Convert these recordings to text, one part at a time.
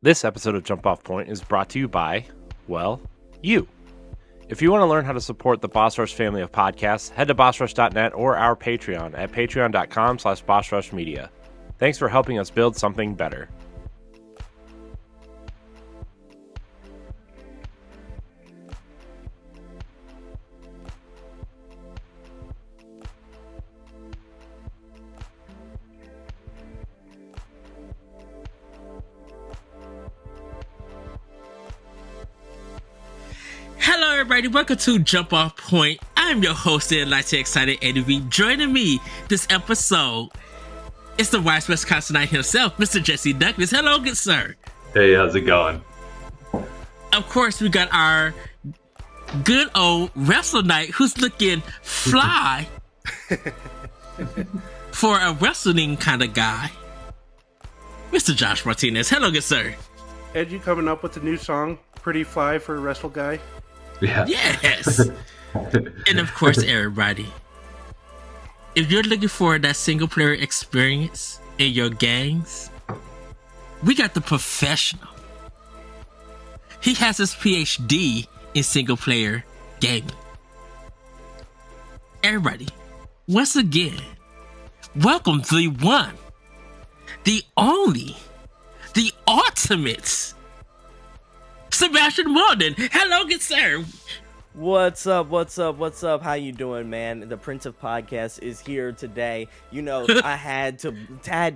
This episode of Jump Off Point is brought to you by, well, you. If you want to learn how to support the Boss Rush family of podcasts, head to bossrush.net or our Patreon at patreon.com/bossrushmedia. Thanks for helping us build something better. Hello, everybody. Welcome to Jump Off Point. I'm your host, the Enlightened Excited ADV. Joining me this episode is the wise Wisconsinite himself, Mr. Jesse Douglas. Hello, good sir. Hey, how's it going? Of course, we got our good old Wrestle Knight who's looking fly for a wrestling kind of guy, Mr. Josh Martinez. Hello, good sir. Ed, you coming up with a new song? Pretty fly for a wrestle guy? Yeah. Yes. And of course, everybody, if you're looking for that single player experience in your gangs, we got the professional. He has his PhD in single player gaming. Everybody, once again, welcome to the one, the only, the ultimate Sebastion Walden. Hello, good sir. What's up? What's up? What's up? How you doing, man? The Prince of Podcast is here today. You know, I had to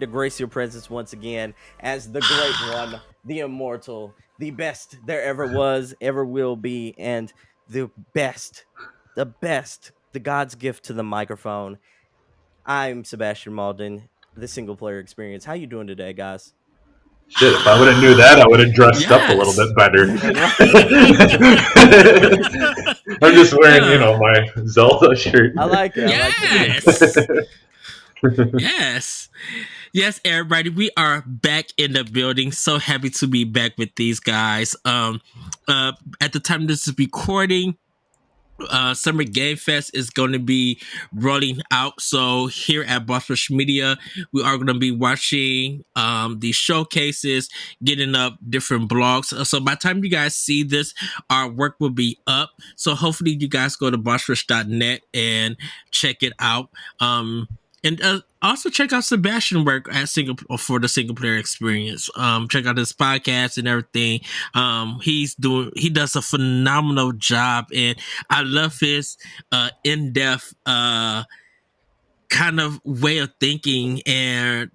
grace your presence once again as the great one, the immortal, the best there ever was, ever will be, and the best, the God's gift to the microphone. I'm Sebastion Malden, the single player experience. How you doing today, guys? Shit, if I would have knew that, I would have dressed up a little bit better. I'm just wearing, my Zelda shirt. I like it. Yes. Yes, everybody. We are back in the building. So happy to be back with these guys. At the time this is recording, Summer Game Fest is going to be rolling out. So here at Boss Rush Media, we are going to be watching the showcases, getting up different blogs. So by the time you guys see this, our work will be up. So hopefully you guys go to bossrush.net and check it out. And also check out Sebastion work at for the single player experience. Check out his podcast and everything. He does a phenomenal job, and I love his in-depth kind of way of thinking, and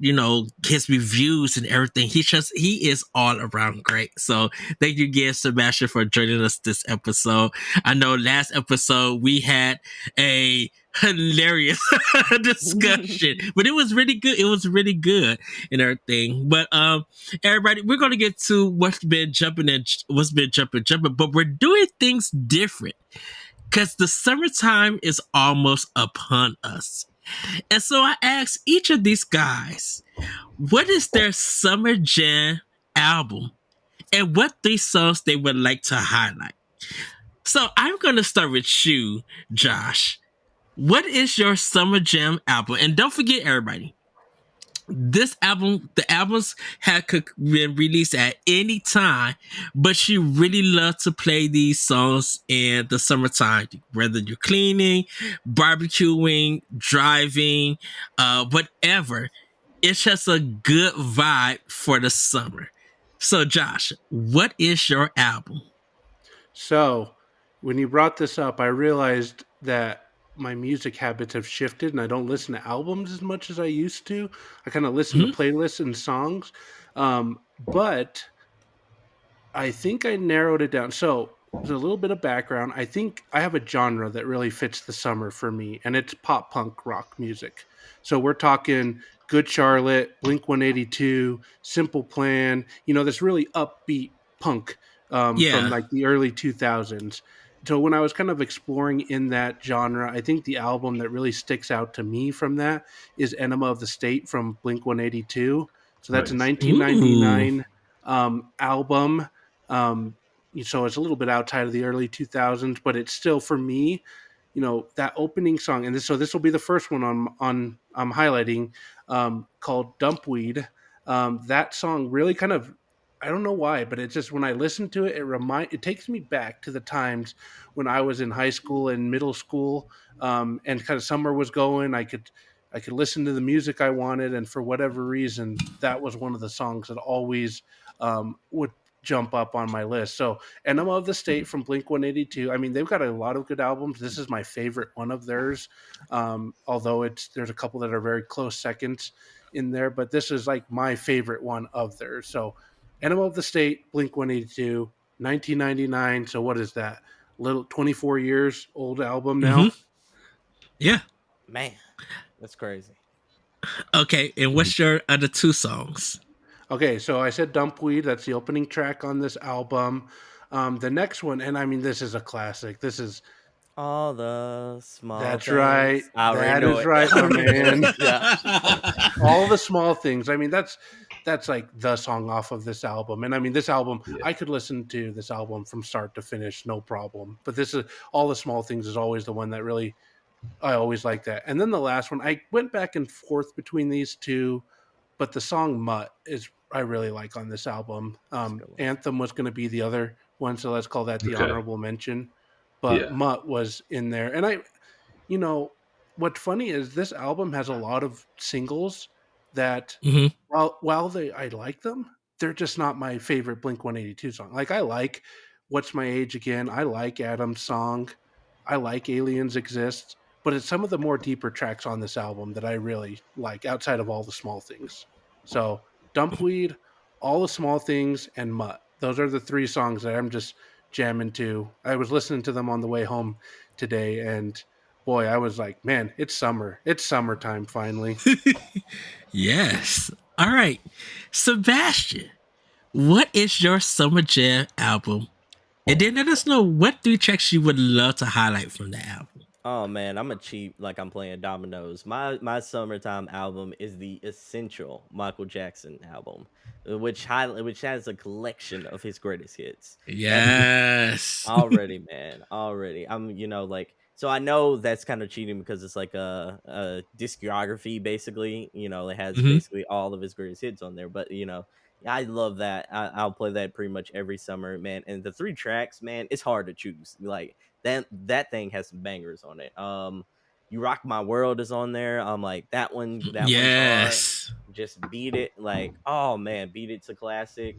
his reviews and everything. He is all around great. So thank you again, Sebastion, for joining us this episode. I know last episode we had a hilarious discussion, but it was really good. It was really good and everything. But everybody, we're gonna get to what's been jumping, but we're doing things different because the summertime is almost upon us. And so I asked each of these guys, what is their summer jam album and what 3 songs they would like to highlight? So I'm going to start with you, Josh. What is your summer jam album? And don't forget, everybody, the albums could been released at any time, but you really love to play these songs in the summertime, whether you're cleaning, barbecuing, driving, whatever. It's just a good vibe for the summer. So, Josh, what is your album? So, when you brought this up, I realized that my music habits have shifted and I don't listen to albums as much as I used to. I kind of listen to playlists and songs. But I think I narrowed it down. So, there's a little bit of background. I think I have a genre that really fits the summer for me, and it's pop punk rock music. So, we're talking Good Charlotte, Blink 182, Simple Plan, this really upbeat punk from like the early 2000s. So when I was kind of exploring in that genre, I think the album that really sticks out to me from that is Enema of the State from Blink 182. So that's a 1999 album. So it's a little bit outside of the early 2000s, but it's still, for me, that opening song. And this will be the first one I'm highlighting, called Dumpweed. That song really kind of I don't know why, but it's just when I listen to it, it takes me back to the times when I was in high school and middle school, and kind of summer was going. I could listen to the music I wanted, and for whatever reason, that was one of the songs that always would jump up on my list. So, Enema of the State from Blink 182. I mean, they've got a lot of good albums. This is my favorite one of theirs, although there's a couple that are very close seconds in there, but this is like my favorite one of theirs. So Enema of the State, Blink 182, 1999. So what is that? Little 24 years old album now. Yeah. Man, that's crazy. Okay, and what's your other two songs? Okay, so I said Dumpweed. That's the opening track on this album. The next one, and I mean, this is a classic. This is All the small That's things. right. I already That know is it. right, I my already know man. it. Yeah. All the small things. I mean, that's like the song off of this album. And I mean, this album, Yeah. I could listen to this album from start to finish, no problem. But this is All the Small Things is always the one that really I always like that. And then the last one, I went back and forth between these two, but the song Mutt is I really like on this album. That's a good one. Anthem was going to be the other one, so let's call that the Okay. honorable mention. But Yeah. Mutt was in there, and you know, what's funny is this album has a lot of singles that Mhm. while I like them, they're just not my favorite Blink 182 song. Like I like What's My Age Again, I like Adam's song, I like Aliens Exist, but it's some of the more deeper tracks on this album that I really like outside of All the Small Things. So Dumpweed, All the Small Things, and Mutt. Those are the three songs that I'm just jamming to. I was listening to them on the way home today, and boy, I was like, man, it's summer. It's summertime finally. Yes. All right. Sebastion, what is your summer jam album? And then let us know what three tracks you would love to highlight from the album. Oh man, I'm a cheap like I'm playing dominoes. My summertime album is the essential Michael Jackson album, which has a collection of his greatest hits. Yes. Already, man. Already. I'm, like, so I know that's kind of cheating because it's like a discography, basically. It has Mhm. basically all of his greatest hits on there. But, I love that. I'll play that pretty much every summer, man. And the three tracks, man, it's hard to choose. Like, that thing has some bangers on it. You Rock My World is on there. I'm like, one's hard. Yes. Just Beat It. Like, oh, man, Beat It's a classic.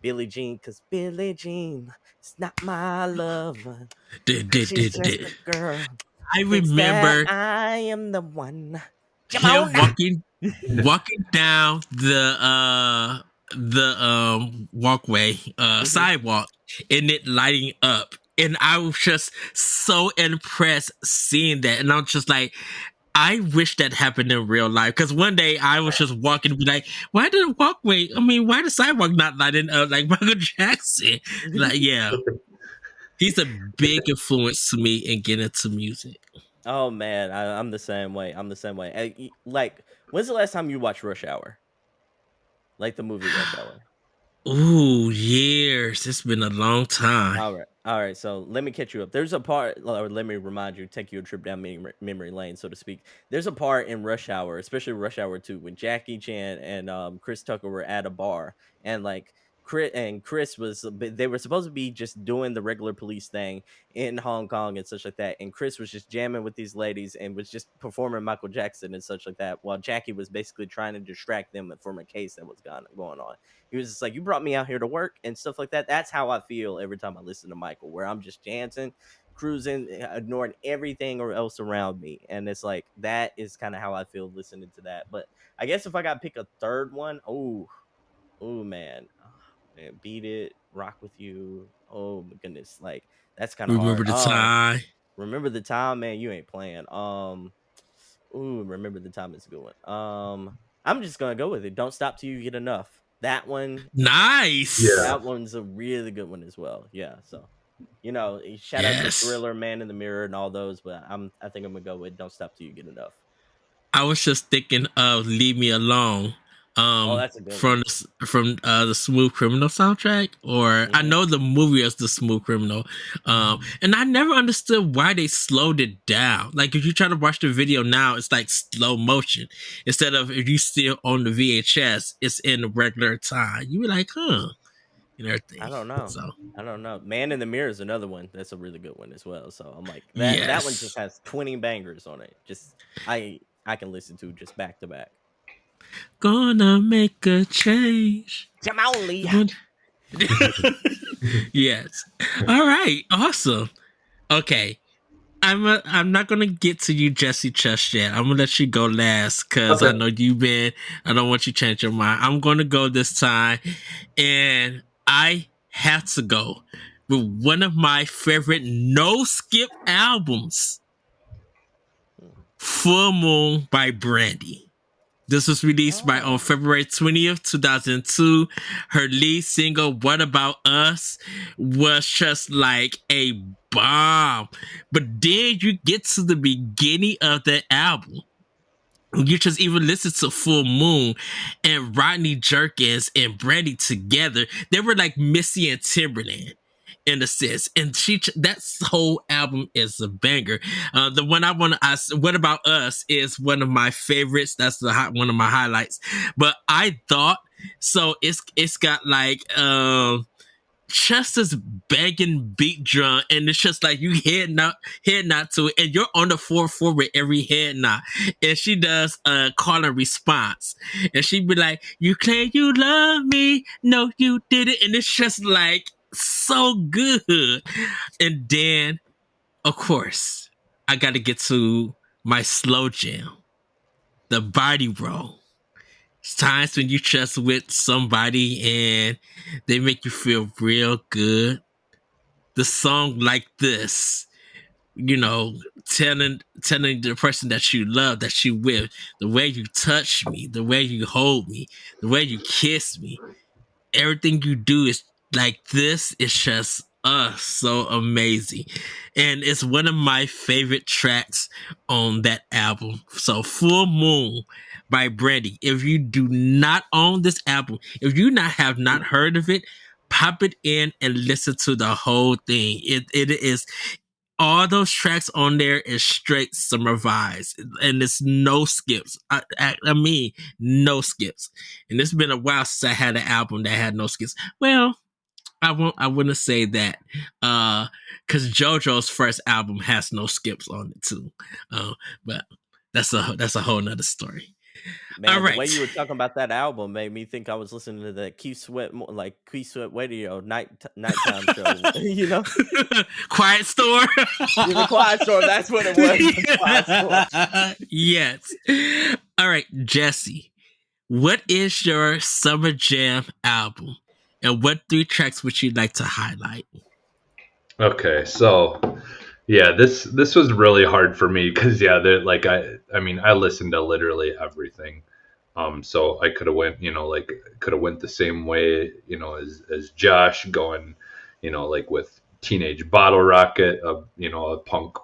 Billie Jean, because Billie Jean is not my lover. She's just a girl. I Thinks remember that I am the one. Come him on now. walking down the walkway, sidewalk, and it lighting up. And I was just so impressed seeing that. And I'm just like, I wish that happened in real life. Because one day I was just walking and be like, why the sidewalk not lighting up like Michael Jackson? Like, yeah. He's a big influence to me in getting into music. Oh man, I'm the same way. Like, when's the last time you watched Rush Hour? Like the movie Rush Hour. Ooh, years. It's been a long time. All right. So let me catch you up. There's a part, or let me remind you, take you a trip down memory lane, so to speak. There's a part in Rush Hour, especially Rush Hour 2, when Jackie Chan and Chris Tucker were at a bar, and like Chris they were supposed to be just doing the regular police thing in Hong Kong and such like that, and Chris was just jamming with these ladies and was just performing Michael Jackson and such like that, while Jackie was basically trying to distract them from a case that was going on. He was just like, you brought me out here to work and stuff like that. That's how I feel every time I listen to Michael, where I'm just dancing, cruising, ignoring everything else around me. And it's like, that is kind of how I feel listening to that. But I guess if I got to pick a third one, man, Beat It, Rock With You. Oh my goodness. Like, that's kind of hard. Remember the time? Remember the Time, man, you ain't playing. Remember the Time is a good one. I'm just going to go with it. Don't Stop Till You Get Enough. That one, nice. Yeah. that one's a really good one as well. Yeah, so shout out to Thriller, Man in the Mirror, and all those, but I think I'm gonna go with Don't Stop Till You Get Enough. I was just thinking of Leave Me Alone That's a good one. from the Smooth Criminal soundtrack, or I know the movie is the Smooth Criminal, and I never understood why they slowed it down. Like if you try to watch the video now, it's like slow motion instead of if you still on the VHS, it's in the regular time. You be like, huh, and everything. I don't know. So I don't know. Man in the Mirror is another one. That's a really good one as well. So I'm like that one yes. just has 20 bangers on it. Just I can listen to just back to back. Gonna make a change. Jamali. Yes. All right. Awesome. Okay. I'm not gonna get to you, Jesse, just yet. I'm gonna let you go last because I know you've been. I don't want you to change your mind. I'm gonna go this time, and I have to go with one of my favorite no skip albums, Full Moon by Brandy. This was released on February 20th, 2002. Her lead single, What About Us, was just like a bomb. But then you get to the beginning of the album. You just even listen to Full Moon and Rodney Jerkins and Brandy together. They were like Missy and Timberland in a sense, and that whole album is a banger. The one I want to What About Us is one of my favorites. That's one of my highlights. But I thought so. It's got like just this banging beat drum, and it's just like you head nod to it, and you're on the 4/4 with every head nod. And she does a call and response, and she be like, "You claim you love me, no you didn't," and it's just like so good. And then, of course, I got to get to my slow jam, the body roll. It's times when you just with somebody and they make you feel real good. The song like this, telling the person that you love, that you with, the way you touch me, the way you hold me, the way you kiss me, everything you do is like this. It's just so amazing, and it's one of my favorite tracks on that album. So Full Moon by Brandy. If you do not own this album, if you have not heard of it, pop it in and listen to the whole thing. It is all those tracks on there is straight summer vibes, and it's no skips. I mean, no skips. And it's been a while since I had an album that had no skips. Well, I wouldn't say that, because JoJo's first album has no skips on it too. But that's a whole nother story. Man, all right. The way you were talking about that album made me think I was listening to the Keith Sweat Radio nighttime show. Quiet Storm. The Quiet Storm. That's what it was. Quiet Storm. Yes. All right, Jesse. What is your summer jam album, and what 3 tracks would you like to highlight? Okay, so yeah, this was really hard for me because I mean I listened to literally everything, so I could have went the same way as Josh going, with Teenage Bottle Rocket, a punk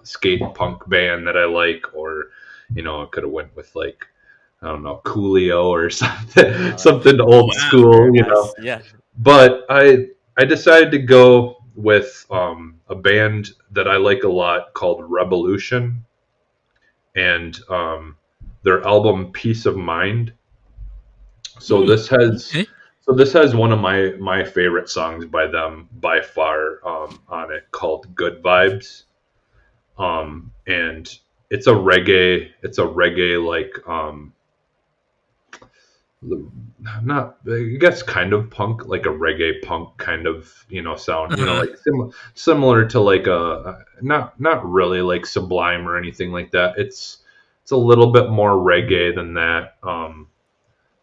skate punk band that I like, or I could have went with like, I don't know, Coolio or something old school, Yeah. But I decided to go with a band that I like a lot called Revolution, and their album Peace of Mind. So this has one of my favorite songs by them by far on it, called Good Vibes. And it's a reggae like not, I guess, kind of punk, like a reggae punk kind of sound, like similar to like a not really like Sublime or anything like that. It's a little bit more reggae than that,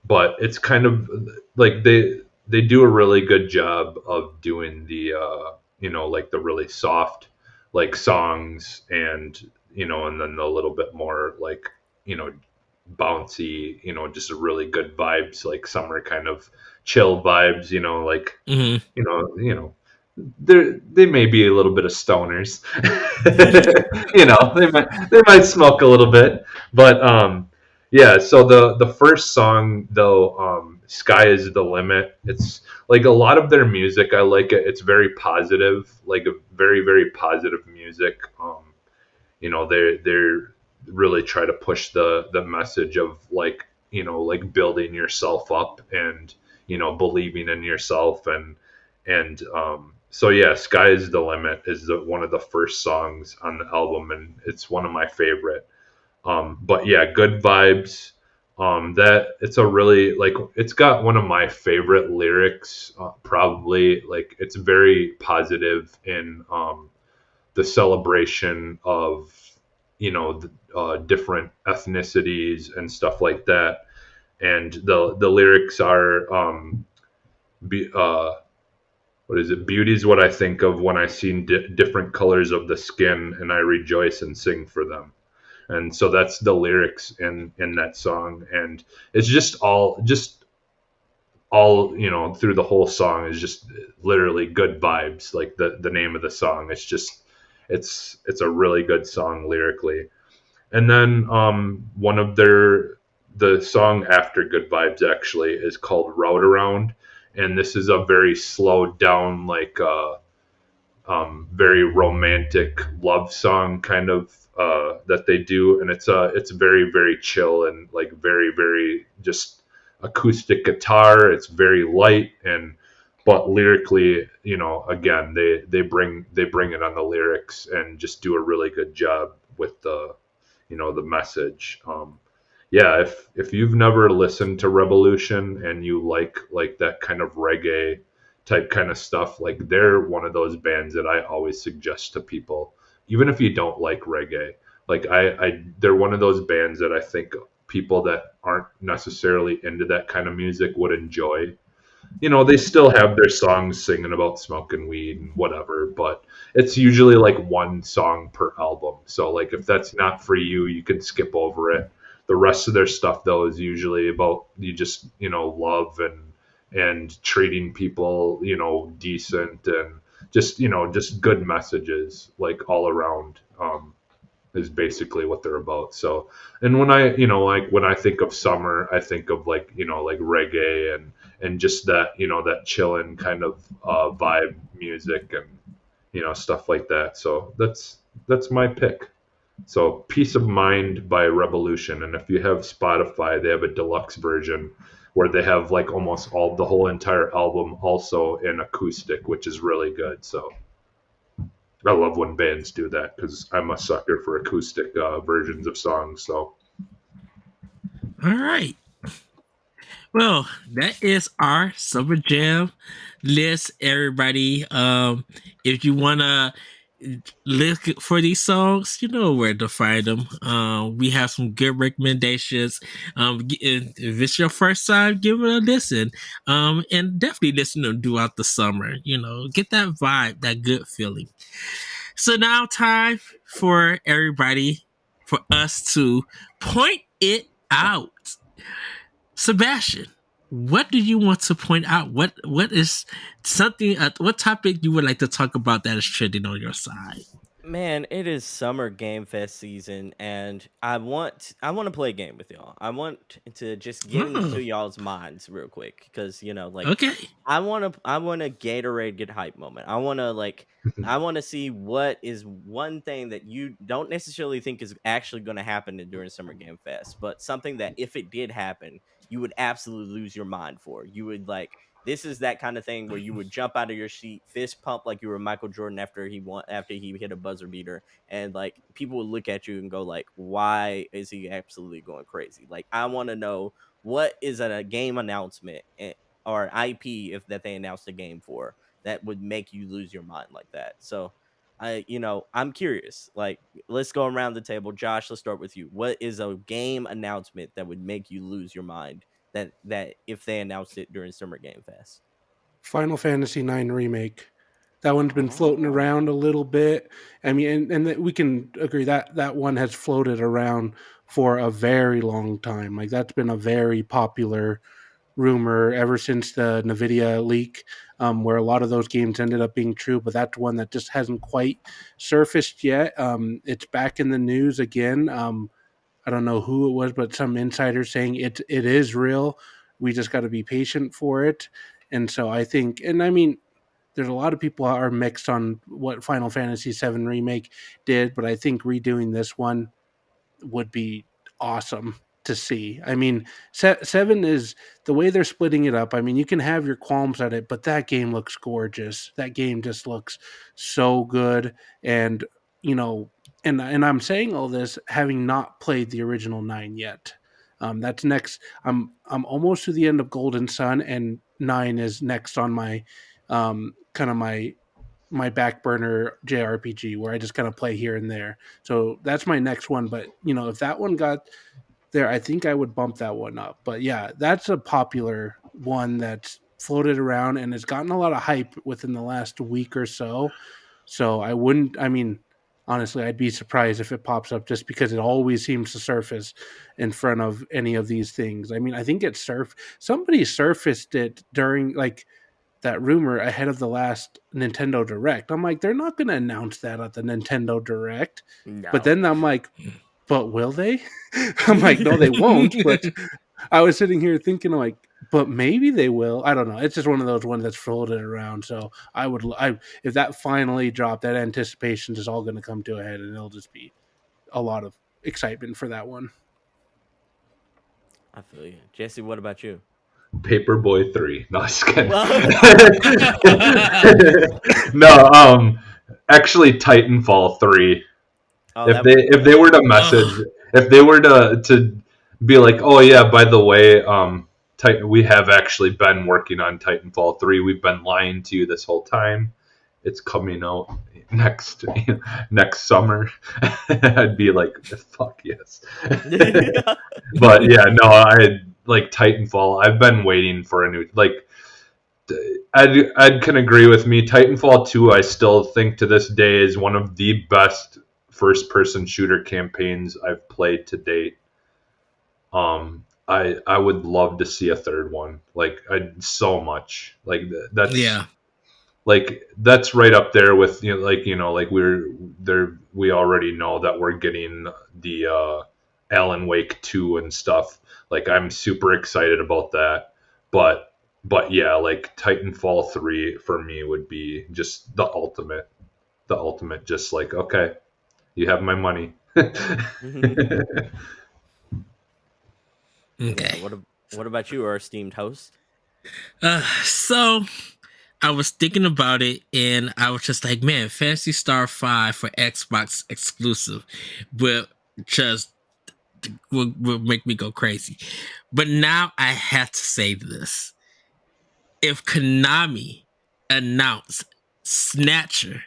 but it's kind of like they do a really good job of doing the like the really soft like songs, and and then a little bit more like bouncy, just a really good vibes, like summer kind of chill vibes, like they may be a little bit of stoners. They might smoke a little bit, but Yeah, so the first song though, "Sky Is the Limit." It's like a lot of their music. I like it. It's very positive, like a very very positive music. They're really try to push the message of like like building yourself up and believing in yourself and so yeah, "Sky Is the Limit" is one of the first songs on the album, and it's one of my favorite. But yeah, "Good Vibes." That it's a really like it's got one of my favorite lyrics. Probably like it's very positive in the celebration of different ethnicities and stuff like that. And the lyrics are be, what is it? "Beauty is what I think of when I see different colors of the skin, and I rejoice and sing for them." And so that's the lyrics in that song, and it's just all through the whole song is just literally good vibes, like the name of the song. It's a really good song lyrically. And then one of the song after "Good Vibes" actually is called "Route Around," and this is a very slowed down, like very romantic love song kind of that they do, and it's very very chill and like very very just acoustic guitar. It's very light, and but lyrically, again, they bring it on the lyrics and just do a really good job with the message. Yeah, if you've never listened to Revolution and you like that kind of reggae type kind of stuff, like they're one of those bands that I always suggest to people, even if you don't like reggae. Like they're one of those bands that I think people that aren't necessarily into that kind of music would enjoy. They still have their songs singing about smoking weed and whatever, but it's usually like one song per album. So like if that's not for you, you can skip over it. The rest of their stuff though is usually about you just, love and treating people, decent and just good messages like all around. Is basically what they're about. So, and when like when I think of summer, I think of like, like reggae and just that, that chilling kind of vibe music and, stuff like that. So that's my pick. So, "Peace of Mind" by Revolution. And if you have Spotify, they have a deluxe version where they have like almost the whole entire album also in acoustic, which is really good. So, I love when bands do that because I'm a sucker for acoustic versions of songs. So All right. Well, that is our summer jam list, everybody. If you wanna look for these songs, you know where to find them. We have some good recommendations. If it's your first time, give it a listen. And definitely listen to them throughout the summer. Get that vibe, that good feeling. So now, time for everybody, for us to point it out. Sebastion, what do you want to point out? What is something? What topic you would like to talk about that is trending on your side? Man, it is summer game fest season, and I want to play a game with y'all. I want to just get Oh, into y'all's minds real quick, because like okay. I want a Gatorade get hype moment. I want to see what is one thing that you don't necessarily think is actually going to happen during Summer Game Fest, but something that if it did happen, you would absolutely lose your mind for. You would like this is that kind of thing where you would jump out of your seat, fist pump like you were Michael Jordan after he hit a buzzer beater, and like people would look at you and go like, "Why is he absolutely going crazy?" Like I want to know what is a game announcement or an IP if that they announced a game for that would make you lose your mind like that. So I'm curious. Like, let's go around the table. Josh, let's start with you. What is a game announcement that would make you lose your mind that if they announced it during Summer Game Fest? Final Fantasy IX remake. That one's been floating Oh, around a little bit. I mean, and that we can agree that that one has floated around for a very long time. Like that's been a very popular rumor ever since the Nvidia leak, where a lot of those games ended up being true. But that's one that just hasn't quite surfaced yet. It's back in the news again. I don't know who it was, but some insider saying it is real. We just got to be patient for it. And so I think, and I mean, there's a lot of people are mixed on what Final Fantasy VII Remake did, but I think redoing this one would be awesome to see. I mean, seven is the way they're splitting it up. I mean, you can have your qualms at it, but that game looks gorgeous. That game just looks so good, and you know, and I'm saying all this having not played the original 9 yet. That's next. I'm almost to the end of Golden Sun, and 9 is next on my kind of my back burner JRPG where I just kind of play here and there. So that's my next one. But if that one got there, I think I would bump that one up. But yeah, that's a popular one that's floated around and has gotten a lot of hype within the last week or so. So I mean, honestly, I'd be surprised if it pops up just because it always seems to surface in front of any of these things. I mean, I think somebody surfaced it during like that rumor ahead of the last Nintendo Direct. I'm like, they're not going to announce that at the Nintendo Direct. No. But then I'm like, but will they? I'm like, no, they won't. But I was sitting here thinking, like, but maybe they will. I don't know. It's just one of those ones that's floated around. So if that finally dropped, that anticipation is all going to come to a head, and it'll just be a lot of excitement for that one. I feel you, Jesse. What about you? Paperboy 3. No, just kidding. Well- No, actually Titanfall 3. Oh, If they were to message, if they were to be like, oh yeah, by the way, we have actually been working on Titanfall 3. We've been lying to you this whole time. It's coming out next summer. I'd be like, fuck yes. But yeah, no, I like Titanfall. I've been waiting for a new Ed can agree with me. Titanfall 2, I still think to this day is one of the best first-person shooter campaigns I've played to date. I would love to see a third one. Like so much. Like that's like that's right up there with like we already know that we're getting the Alan Wake 2 and stuff. Like I'm super excited about that. But yeah, like Titanfall 3 for me would be just the ultimate just like, okay, you have my money. Okay. Yeah, what about you, our esteemed host? So I was thinking about it, and I was just like, man, Phantasy Star 5 for Xbox exclusive will make me go crazy. But now I have to say this. If Konami announced Snatcher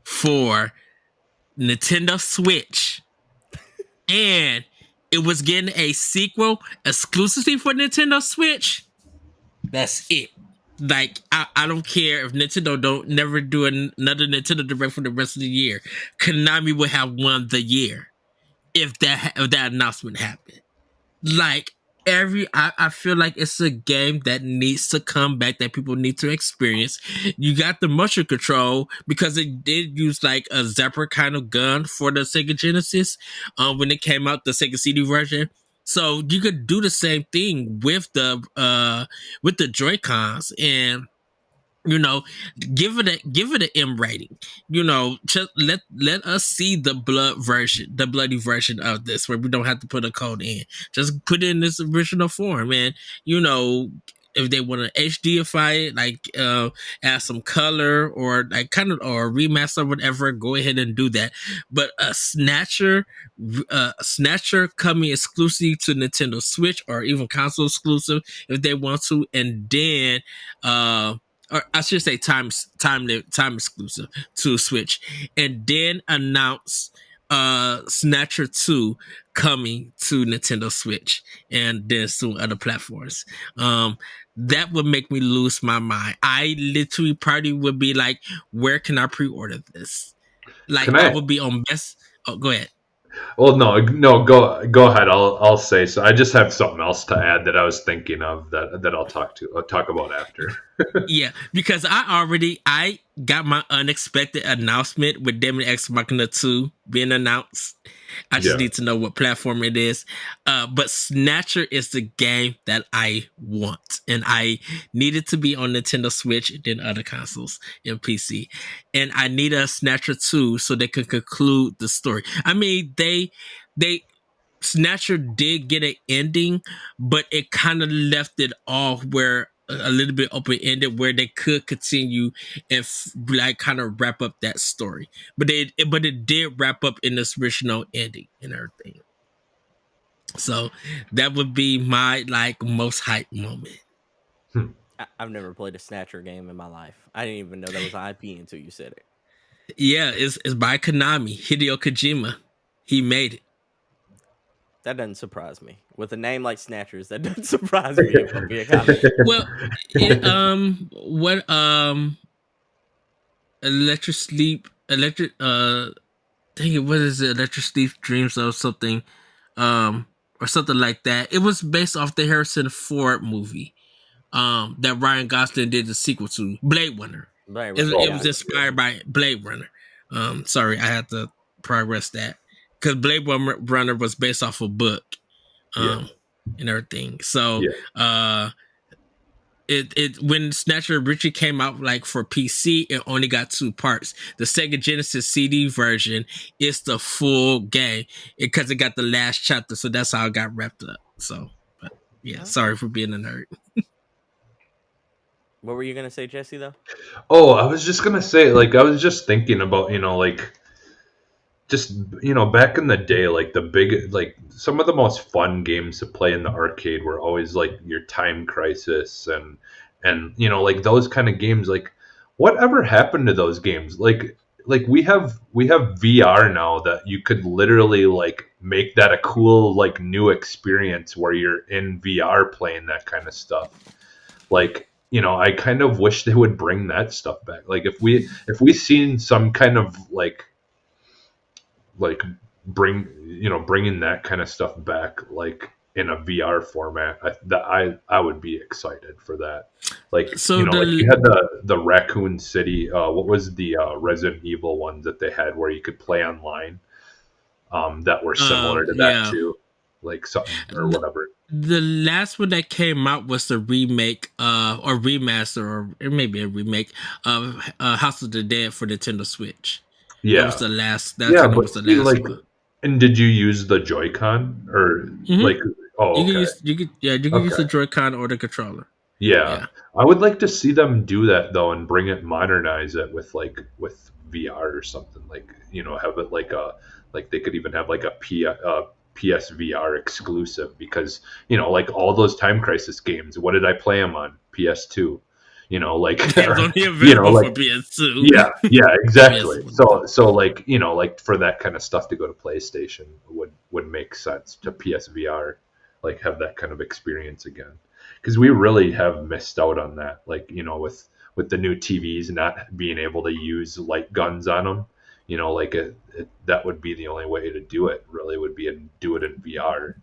for Nintendo Switch and it was getting a sequel exclusively for Nintendo Switch, that's it. Like, I don't care if Nintendo don't never do another Nintendo Direct for the rest of the year. Konami would have won the year if that announcement happened. Like, I feel like it's a game that needs to come back, that people need to experience. You got the motion control because it did use like a Zapper kind of gun for the Sega Genesis when it came out, the Sega CD version. So you could do the same thing with the Joy-Cons, and give it an M rating. Just let us see the bloody version of this, where we don't have to put a code in. Just put it in this original form, and if they want to HDify it, like add some color or like kind of or remaster or whatever, go ahead and do that. But a Snatcher coming exclusively to Nintendo Switch or even console exclusive if they want to, and then or I should say time exclusive to Switch, and then announce Snatcher 2 coming to Nintendo Switch and then soon other platforms. That would make me lose my mind. I literally probably would be like, where can I pre-order this? Like, I would be on best. Oh, go ahead. Well, no, go ahead. I'll say so. I just have something else to add that I was thinking of that I'll talk about after. Yeah, because I got my unexpected announcement with Demon X Machina 2 being announced. I just Yeah. need to know what platform it is. But Snatcher is the game that I want. And I need it to be on Nintendo Switch than other consoles and PC. And I need a Snatcher 2 so they can conclude the story. I mean, they Snatcher did get an ending, but it kind of left it off where a little bit open ended, where they could continue and like kind of wrap up that story. But it did wrap up in this original ending and everything. So that would be my like most hype moment. I've never played a Snatcher game in my life. I didn't even know that was an IP until you said it. Yeah, it's by Konami, Hideo Kojima. He made it. That doesn't surprise me. With a name like Snatchers, that doesn't surprise me. If I'm being honest. Well, what Electric Sleep, Electric dang it, what is it? Electric Sleep Dreams of something, or something like that. It was based off the Harrison Ford movie, that Ryan Gosling did the sequel to, Blade Runner. Right, It, right, it yeah. was inspired by Blade Runner. Sorry, I had to progress that because Blade Runner was based off a book, Yeah. and everything. So, Yeah. it when Snatcher Richie came out like for PC, it only got 2 parts. The Sega Genesis CD version is the full game because it got the last chapter, so that's how it got wrapped up. So, but yeah, sorry for being a nerd. What were you gonna say, Jesse? Though. Oh, I was just gonna say, like, I was just thinking about, like, just back in the day, like like some of the most fun games to play in the arcade were always like your Time Crisis and like those kind of games. Like, whatever happened to those games? Like we have VR now that you could literally like make that a cool like new experience where you're in VR playing that kind of stuff. Like, I kind of wish they would bring that stuff back. Like if we seen some kind of like bringing that kind of stuff back like in a VR format, I would be excited for that. Like, So like you the had the Raccoon City, what was the Resident Evil ones that they had where you could play online, that were similar to that yeah, too, like something or whatever. the last one that came out was the remake, or remaster, or it may be a remake of House of the Dead for Nintendo Switch. That was Yeah, the last. That yeah, kind of but was the see, last like, one. and did you use the Joy-Con or Mm-hmm. like? Oh, You can okay, use you can use the okay. Joy-Con or the controller. Yeah, Yeah. I would like to see them do that though, and bring it, modernize it with VR or something. Like, have it like they could even have like a PSVR exclusive, because like all those Time Crisis games. What did I play them on? PS2. Like It was only like, available for PS2. yeah, exactly. PS1. So like, like for that kind of stuff to go to PlayStation would make sense to PSVR, like have that kind of experience again, because we really have missed out on that. Like, with the new TVs not being able to use light guns on them, like that would be the only way to do it. Really, would be to do it in VR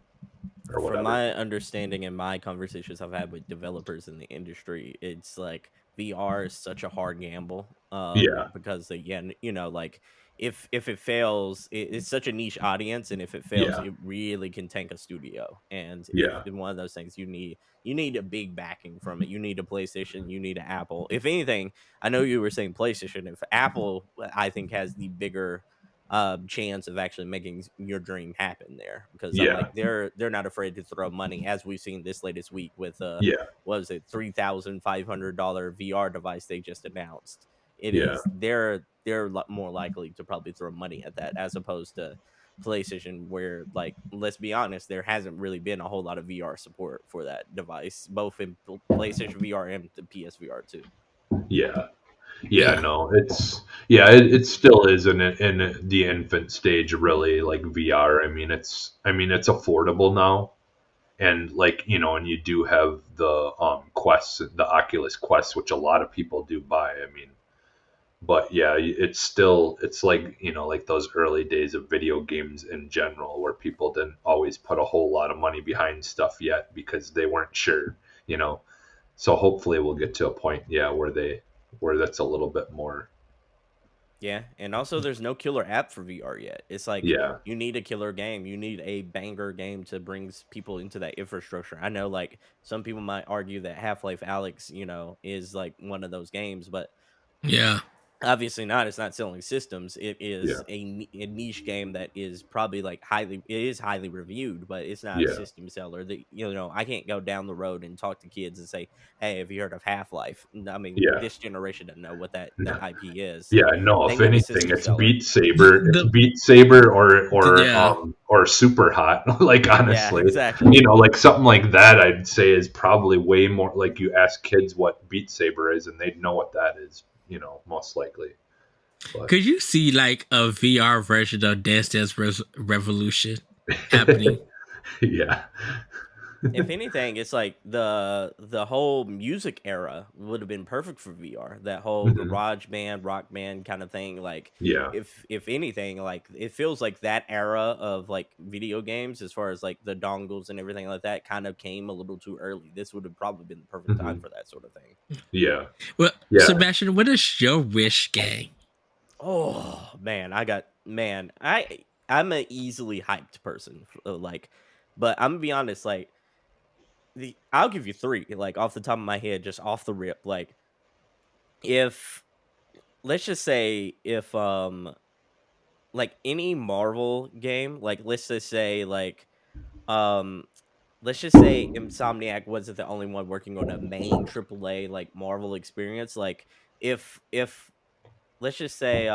or From whatever. my understanding and my conversations I've had with developers in the industry, it's like VR is such a hard gamble. Yeah, Because again, like if it fails, it's such a niche audience, and if it fails, yeah, it really can tank a studio. And if yeah, in one of those things, you need a big backing from it. You need a PlayStation, you need an Apple. If anything, I know you were saying PlayStation. If Apple, I think, has the bigger chance of actually making your dream happen there, because I'm yeah, like they're not afraid to throw money, as we've seen this latest week with yeah, what was it, $3,500 VR device they just announced. It yeah. is they're more likely to probably throw money at that, as opposed to PlayStation, where, like, let's be honest, there hasn't really been a whole lot of VR support for that device, both in PlayStation VR and the PSVR 2. Yeah. Yeah, Yeah. no, it still is in the infant stage, really, like VR. I mean it's affordable now, and like, and you do have the Quest, the Oculus Quest, which a lot of people do buy. I mean, but yeah, it's like, like those early days of video games in general, where people didn't always put a whole lot of money behind stuff yet because they weren't sure, you know. So hopefully we'll get to a point, where that's a little bit more. Yeah, and also there's no killer app for VR yet. It's like Yeah, you need a killer game. You need a banger game to bring people into that infrastructure. I know like some people might argue that Half-Life Alyx, is like one of those games, but Yeah. obviously not. It's not selling systems. It yeah, is a niche game that is probably like highly reviewed, but it's not a yeah, system seller. That I can't go down the road and talk to kids and say, "Hey, have you heard of Half-Life?" I mean, yeah. this generation doesn't know what that IP is. Yeah, no. They If need a anything, system it's seller. Beat Saber. It's The Beat Saber yeah. or Super Hot. Like Yeah, honestly, exactly. like something like that, I'd say is probably way more. Like you ask kids what Beat Saber is, and they'd know what that is. Most likely. But Could you see like a VR version of Dance Dance Revolution happening? yeah, If anything, it's like the whole music era would have been perfect for VR. That whole hmm garage band, rock band kind of thing. Like yeah, if anything, like it feels like that era of like video games, as far as like the dongles and everything like that, kind of came a little too early. This would have probably been the perfect time hmm for that sort of thing. yeah, Well, yeah. Sebastian, what is your wish game? Oh man, I'm an easily hyped person. Like, but I'm gonna be honest, like I'll give you three, like off the top of my head, just off the rip. Like, if let's just say if like any Marvel game, like um let's just say Insomniac wasn't the only one working on a main AAA like Marvel experience. Like if let's just say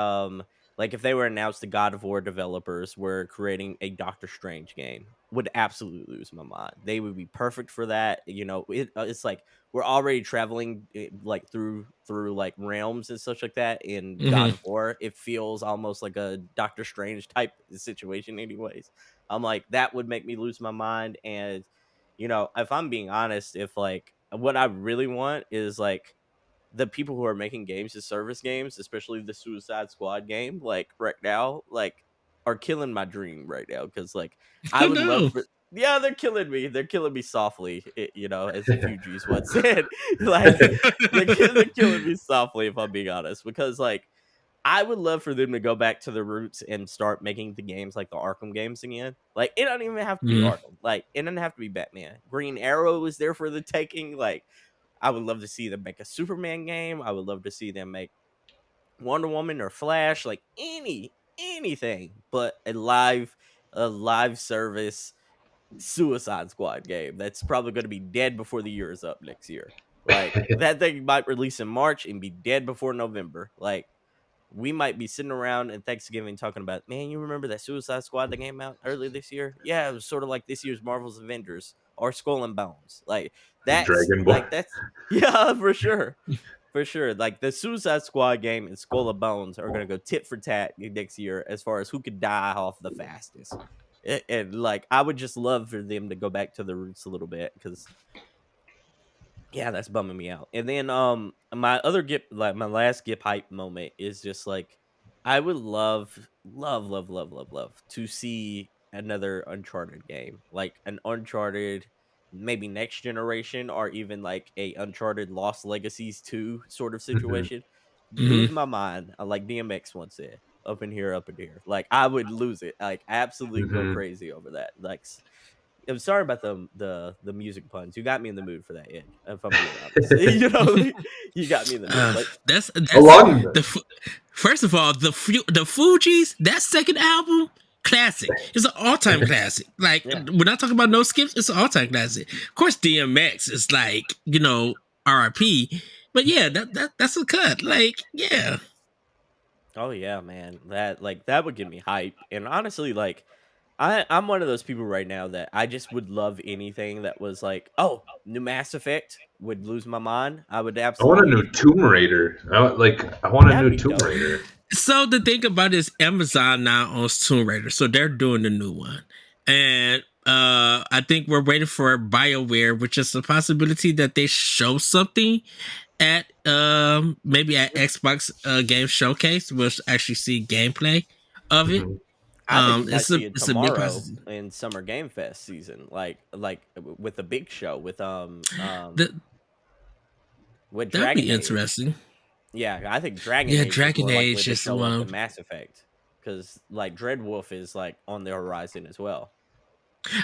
like if they were announced, the God of War developers were creating a Doctor Strange game, would absolutely lose my mind. They would be perfect for that. It's like we're already traveling like through like realms and such like that in God Hmm. of War. It feels almost like a Doctor Strange type situation anyways. I'm like, that would make me lose my mind. And if I'm being honest, if like what I really want is like the people who are making games as service games, especially the Suicide Squad game, like right now, like are killing my dream right now. Because like I Oh would love no. for yeah, they're killing me. They're killing me softly, as the Fugees once said. Like they're killing me softly, if I'm being honest, because like I would love for them to go back to the roots and start making the games like the Arkham games again. Like it don't even have to be Mm. Arkham. Like it doesn't have to be Batman. Green Arrow is there for the taking. Like I would love to see them make a Superman game. I would love to see them make Wonder Woman or Flash, like anything but a live service Suicide Squad game. That's probably going to be dead before the year is up next year. Like that thing might release in March and be dead before November. Like we might be sitting around at Thanksgiving talking about, man, you remember that Suicide Squad that came out earlier this year? Yeah, it was sort of like this year's Marvel's Avengers or Skull and Bones. Like Dragon Ball. that's yeah, for sure. For sure. Like the Suicide Squad game and Skull and Bones are gonna go tit for tat next year as far as who could die off the fastest. And like I would just love for them to go back to the roots a little bit, because yeah, that's bumming me out. And then my other my last get hype moment is just like I would love to see another Uncharted game. Like an Uncharted, maybe next generation, or even like a Uncharted Lost Legacies 2 sort of hmm situation. Hmm. Lose my mind. Like DMX once said. Up in here, up in here. Like I would lose it. Like absolutely go hmm crazy over that. Like I'm sorry about the music puns. You got me in the mood for that, Ed. If I'm being honest, you got me in the mood. Like, That's Along the, the first of all the Fugees. That second album, classic. It's an all time classic. Like yeah, we're not talking about no skips. It's an all time classic. Of course, DMX is like RIP. But yeah, that's a cut. Like yeah. oh yeah, man. That would get me hype. And honestly, like I'm one of those people right now that I just would love anything that was like, oh, new Mass Effect, would lose my mind. I would I want a new absolutely. Tomb Raider. I want a That'd new be Tomb dope. Raider. So the thing about it is Amazon now owns Tomb Raider, so they're doing the new one, and I think we're waiting for BioWare, which is a possibility that they show something at maybe at Xbox Game Showcase. We'll actually see gameplay of it. hmm I think we might see it It's a big tomorrow possibility. in Summer Game Fest season, like with a big show with The with That'd Dragon be Age. interesting. Yeah, I think Dragon Yeah, Age is Dragon more likely Age to is show up one. than Mass Effect, because like Dreadwolf is like on the horizon as well.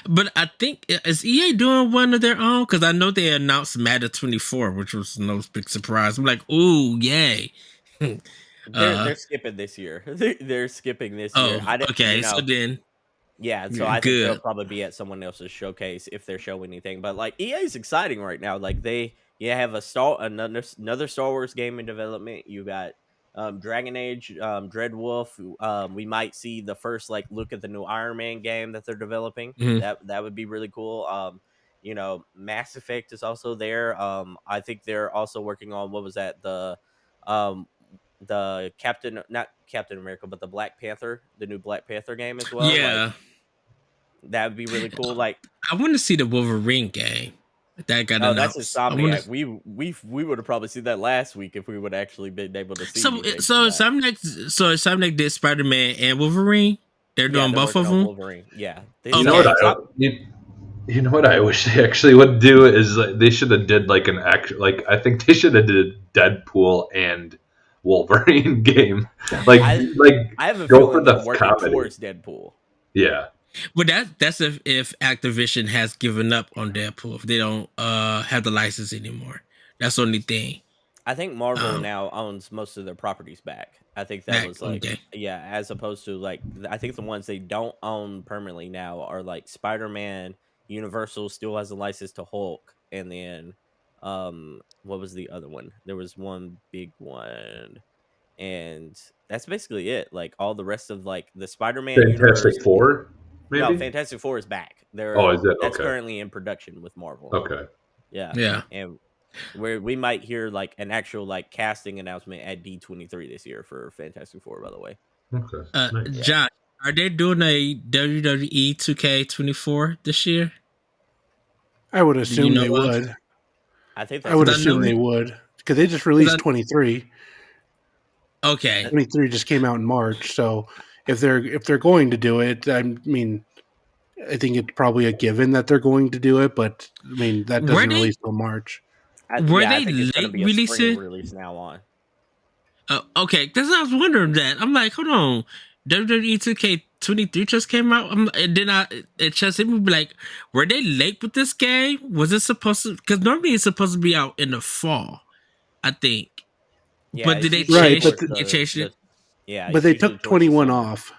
But I think is EA doing one of their own? Because I know they announced Madden 24, which was no big surprise. I'm like, ooh, yay. They're skipping this year. They're skipping this year. Oh, okay. So then, Yeah, so I think they'll good. probably be at someone else's showcase if they're showing anything. But like EA is exciting right now. Like they have another Star Wars game in development. You got Dragon Age, Dreadwolf. We might see the first like look at the new Iron Man game that they're developing. Mhm. That would be really cool. Mass Effect is also there. I think they're also working on what was that um the Captain not Captain America, but the Black Panther, the new Black Panther game as well. Like Yeah. that would be really cool. Like, I want to see the Wolverine game that got oh, that's announced. I want Insomniac. to. We would have probably seen that last week if we would actually been able to see So, anything. so From that. Insomniac did Spider Man and Wolverine. They're Yeah, doing they're both working of on them. Wolverine. Yeah, You know what you know what I wish they actually would do is like, they should have did like an act like I think they should have did Deadpool and Wolverine game. Like I have a go for feeling the they're working comedy. towards Deadpool. Yeah. But that's if Activision has given up on Deadpool, if they don't have the license anymore. That's the only thing. I think Marvel now owns most of their properties back. I think that was like, okay. yeah, as opposed to like, I think the ones they don't own permanently now are like Spider-Man. Universal still has a license to Hulk, and then, what was the other one? There was one big one, and that's basically it. Like all the rest of like the Spider-Man universe. Fantastic Four, maybe? No, Fantastic Four is back. Oh, is it? That's Okay. currently in production with Marvel. Okay. Yeah. And where we might hear like an actual like casting announcement at D23 this year for Fantastic Four, by the way. Okay. Nice. John, are they doing a WWE 2K24 this year? I would assume they would. I think I would assume they would because they just released 23. Okay. 23 just came out in March, so if they're going to do it, I mean, I think it's probably a given that they're going to do it, but I mean that doesn't release till March. I think it's going to be a spring release now on. Okay, because I was wondering that. I'm like, hold on, WWE 2K23 just came out, and then it just hit me like, were they late with this game? Was it supposed to? Because normally it's supposed to be out in the fall, I think. Yeah, but did they change? They changed it. Yeah, but they took 21 off.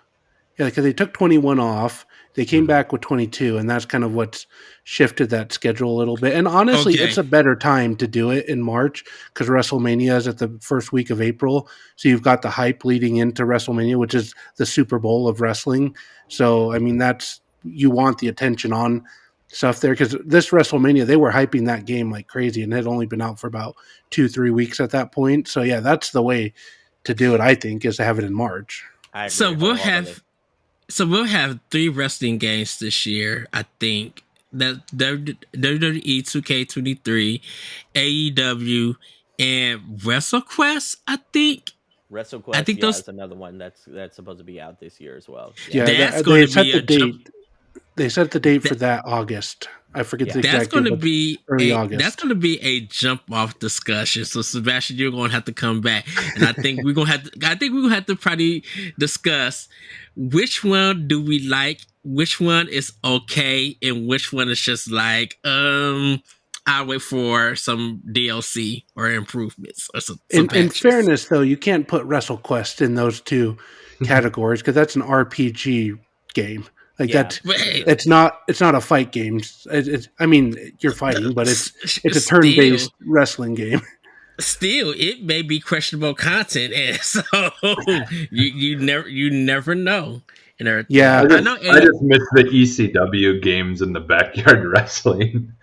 Yeah, because they took 21 off. They came back with 22, and that's kind of what's shifted that schedule a little bit. And honestly, it's a better time to do it in March because WrestleMania is at the first week of April. So you've got the hype leading into WrestleMania, which is the Super Bowl of wrestling. So, I mean, you want the attention on stuff there because this WrestleMania, they were hyping that game like crazy and it had only been out for about 2-3 weeks at that point. So, yeah, that's the way to do it, I think, is to have it in March. So we'll have 3 wrestling games this year, I think. That WWE 2K23, AEW, and WrestleQuest, I think. WrestleQuest, I think is another one that's supposed to be out this year as well. Yeah, that's going to be a date. They set the date for that August. I forget the exact date. Early August. That's going to be a jump off discussion. So Sebastion, you're going to have to come back, and I think we're going to have to probably discuss which one do we like, which one is okay, and which one is just like I'll wait for some DLC or improvements or some in fairness, though, you can't put WrestleQuest in those two categories because that's an RPG game. Like it's not a fight game. I mean, you're fighting, but it's a turn-based wrestling game. Still, it may be questionable content, and so you never know. Yeah, I just miss the ECW games in the backyard wrestling.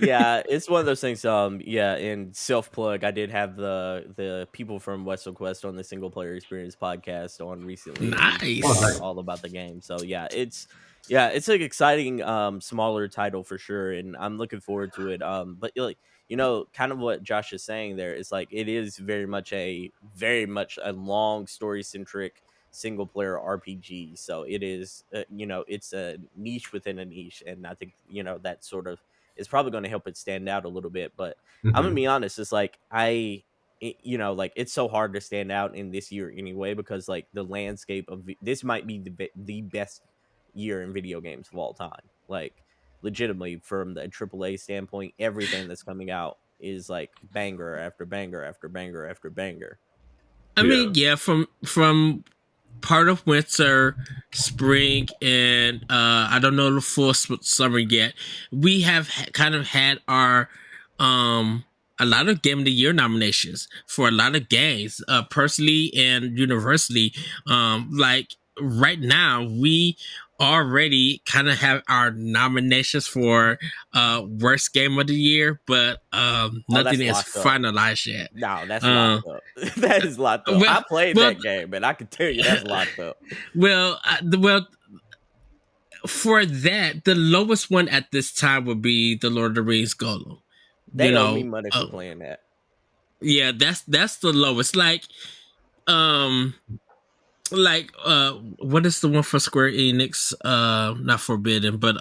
Yeah, it's one of those things. And self plug, I did have the people from WrestleQuest on the Single Player Experience podcast on recently. Nice, all about the game. So yeah, it's an exciting smaller title for sure, and I'm looking forward to it. But like kind of what Josh is saying there is like it is very much a long story centric single player RPG. So it is, it's a niche within a niche, and I think that sort of is probably going to help it stand out a little bit. But I'm gonna Mhm. be honest, it's like like it's so hard to stand out in this year anyway, because like the landscape of this might be the best year in video games of all time. Like legitimately from the AAA standpoint, everything that's coming out is like banger after banger after banger after banger. I Yeah. mean, yeah, from part of winter, spring, and I don't know the full summer yet. We have kind of had our a lot of Game of the Year nominations for a lot of games, personally and universally. Like right now, we already kind of have our nominations for worst game of the year, but Oh, nothing that's is locked up. finalized yet. No, that's Uh, locked up. That is locked up. well, I played well, that game, and I can tell you that's locked up. well, for that, the lowest one at this time would be the Lord of the Rings Golem. You They owe me know, money for playing that. yeah, that's the lowest. Um, what is the one for Square Enix? Not Forbidden, but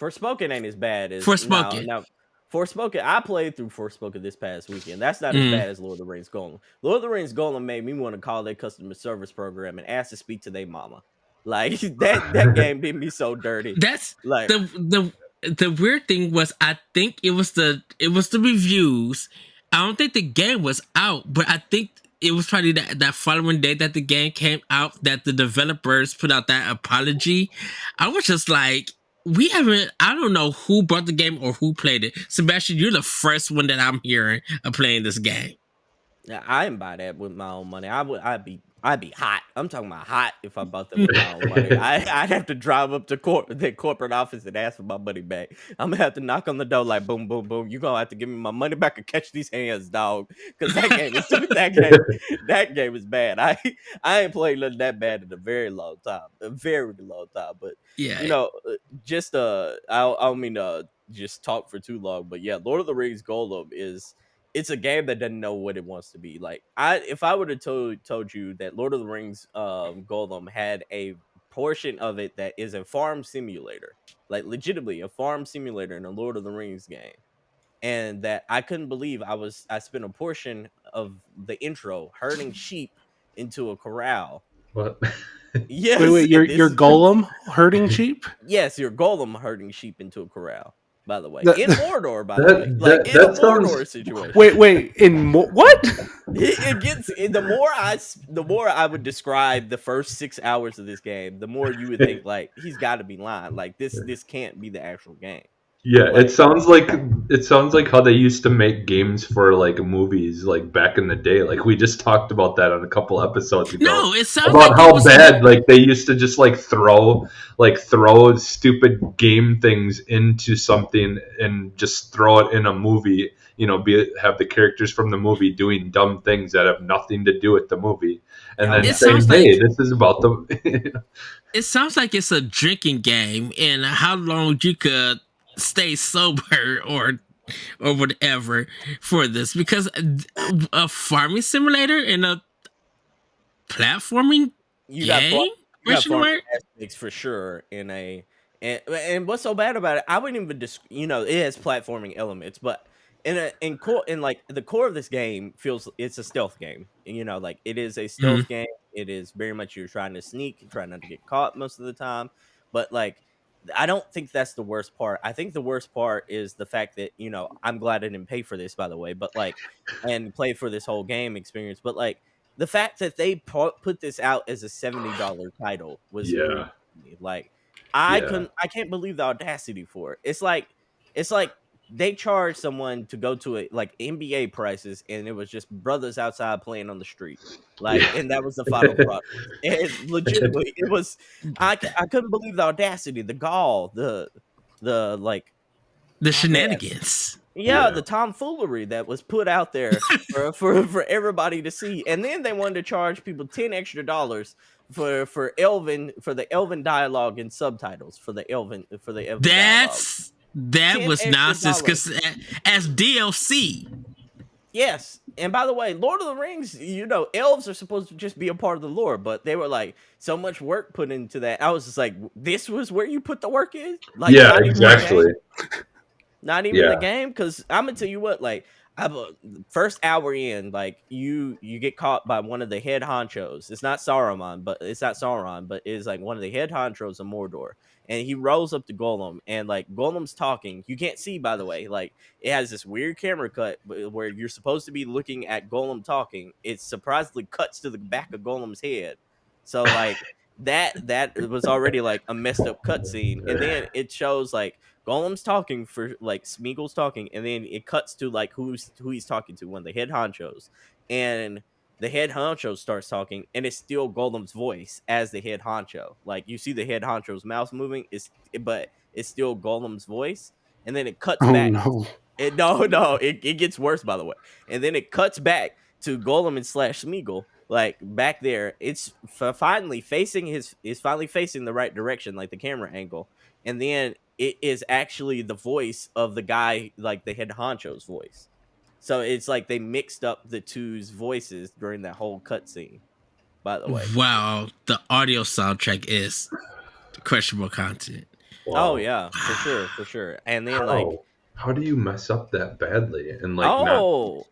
Forspoken ain't as bad as Forspoken. now. Forspoken, I played through Forspoken this past weekend. That's not as Mm. bad as Lord of the Rings Golem. Lord of the Rings Golem made me want to call their customer service program and ask to speak to their mama. Like that game did me so dirty. That's Like the weird thing was, I think it was the reviews. I don't think the game was out, but I think it was probably that following day that the game came out that the developers put out that apology. I was just like, we haven't. I don't know who bought the game or who played it. Sebastion, you're the first one that I'm hearing of playing this game. yeah, I didn't buy that with my own money. I'd be hot. I'm talking about hot if I bought that with my own money. I'd have to drive up to the corporate office and ask for my money back. I'm gonna have to knock on the door like boom, boom, boom. You gonna have to give me my money back or catch these hands, dog. Because that game is that game is bad. I ain't played nothing that bad in a very long time, a very long time. But Yeah, just I don't mean to just talk for too long, but yeah, Lord of the Rings Golem is. It's a game that doesn't know what it wants to be. Like if I would have told you that Lord of the Rings Golem had a portion of it that is a farm simulator, like legitimately a farm simulator in a Lord of the Rings game, and that I couldn't believe I spent a portion of the intro herding sheep into a corral. What? Yes, Wait, and your golem herding sheep? yes, your golem herding sheep into a corral. By the way, That- in Mordor. By the way, like in that a sounds. Mordor situation. Wait, what? It gets the more I would describe the first 6 hours of this game, the more you would think like he's got to be lying. Like this can't be the actual game. Yeah, Like it sounds like how they used to make games for like movies like back in the day. Like we just talked about that on a couple episodes ago. no, it sounds About like how bad like they used to just like throw stupid game things into something and just throw it in a movie, have the characters from the movie doing dumb things that have nothing to do with the movie, and then It saying, sounds hey, like this is about the it sounds like it's a drinking game, and how long you could stay sober or whatever for this, because a farming simulator and a platforming you got game? you got Question farming mark? aspects for sure in a and what's so bad about it? I wouldn't even it has platforming elements, but in like the core of this game feels it's a stealth game. Like it is a stealth game. It is very much you're trying to sneak, you're trying not to get caught most of the time. But like I don't think that's the worst part. I think the worst part is the fact that, I'm glad I didn't pay for this, by the way, but like, and play for this whole game experience. But like, the fact that they put this out as a $70 title was weird yeah, to me. Like, yeah, I can't believe the audacity for it. It's like they charged someone to go to it like NBA prices, and it was just brothers outside playing on the street. Like, yeah. and that was the final product. And legitimately, it was. I couldn't believe the audacity, the gall, the like The oh, man. shenanigans. Yeah, Yeah. the tomfoolery that was put out there for everybody to see, and then they wanted to charge people $10 extra for the Elven dialogue and subtitles for the Elven dialogue. That 10 was extra nonsense, dollars. because as DLC, Yes, and by the way, Lord of the Rings, elves are supposed to just be a part of the lore, but they were like so much work put into that. I was just like, this was where you put the work in, like Yeah, not even the game? exactly. Not even the Yeah. game, because I'm gonna tell you what, like, first hour in, like you get caught by one of the head honchos. It's not Sauron, but it's like one of the head honchos of Mordor, and he rolls up to Golem, and like Golem's talking. You can't see, by the way, like it has this weird camera cut where you're supposed to be looking at Golem talking. It surprisingly cuts to the back of Golem's head, so like that was already like a messed up cutscene, and then it shows like Golem's talking for like Smeagol's talking, and then it cuts to like who he's talking to, one of the head honchos, and the head honcho starts talking, and it's still Golem's voice as the head honcho. Like you see the head honcho's mouth moving, but it's still Golem's voice, and then it cuts Oh back. no. It gets worse, by the way, and then it cuts back to Golem and slash Smeagol. Like back there, it's finally facing finally facing the right direction, like the camera angle, and then it is actually the voice of the guy, like the head honcho's voice. So it's like they mixed up the two's voices during that whole cutscene. By the way. Wow, the audio soundtrack is questionable content. Oh Wow. yeah, for sure. And then like, How do you mess up that badly and like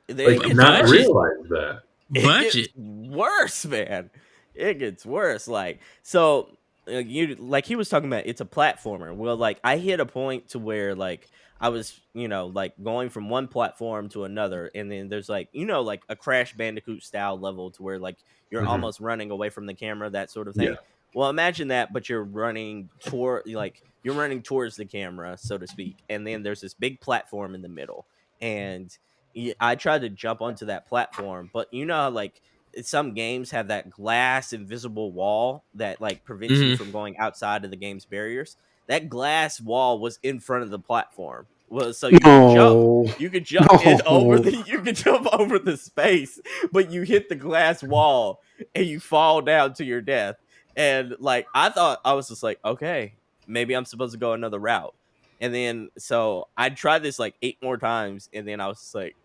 it gets not worse. realize that? It Budget. gets worse, man. It gets worse. Like so, you like he was talking about. It's a platformer. Well, like I hit a point to where like I was, like going from one platform to another, and then there's like like a Crash Bandicoot style level to where like you're Mhm. almost running away from the camera, that sort of Yeah. thing. Well, imagine that, but you're running towards the camera, so to speak, and then there's this big platform in the middle, and I tried to jump onto that platform, but how, like some games have that glass invisible wall that like prevents you from going outside of the game's barriers. That glass wall was in front of the platform. Well, so you could jump. No. You could jump in over No. you could jump over the space, but you hit the glass wall and you fall down to your death. And like I thought, I was just like, okay, maybe I'm supposed to go another route. And then so I tried this like 8 more times, and then I was just like,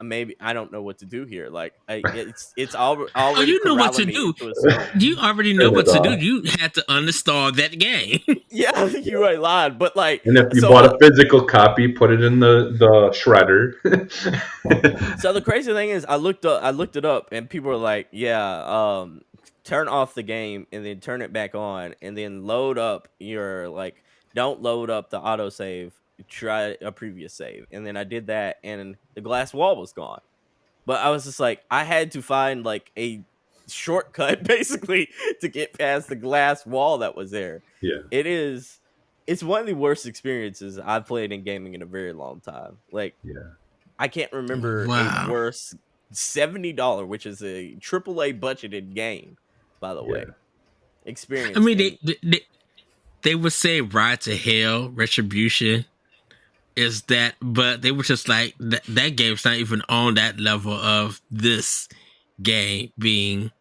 maybe I don't know what to do here. Like it's already Oh, you know what to corralling me do. into a stone. You already know what to do. You had to uninstall that game. Yeah, you ain't lying. But like, And if you so bought a physical copy, put it in the shredder. so the crazy thing is, I looked it up, and people were like, yeah, turn off the game and then turn it back on, and then load up your like, don't load up the autosave. Try a previous save, and then I did that, and the glass wall was gone. But I was just like, I had to find like a shortcut basically to get past the glass wall that was there. Yeah. It's one of the worst experiences I've played in gaming in a very long time. Like, Yeah. I can't remember Wow. a worse $70, which is a AAA budgeted game, by the way. Experience. I mean, they would say Ride to Hell, Retribution is that, but they were just like, that game's not even on that level of this game being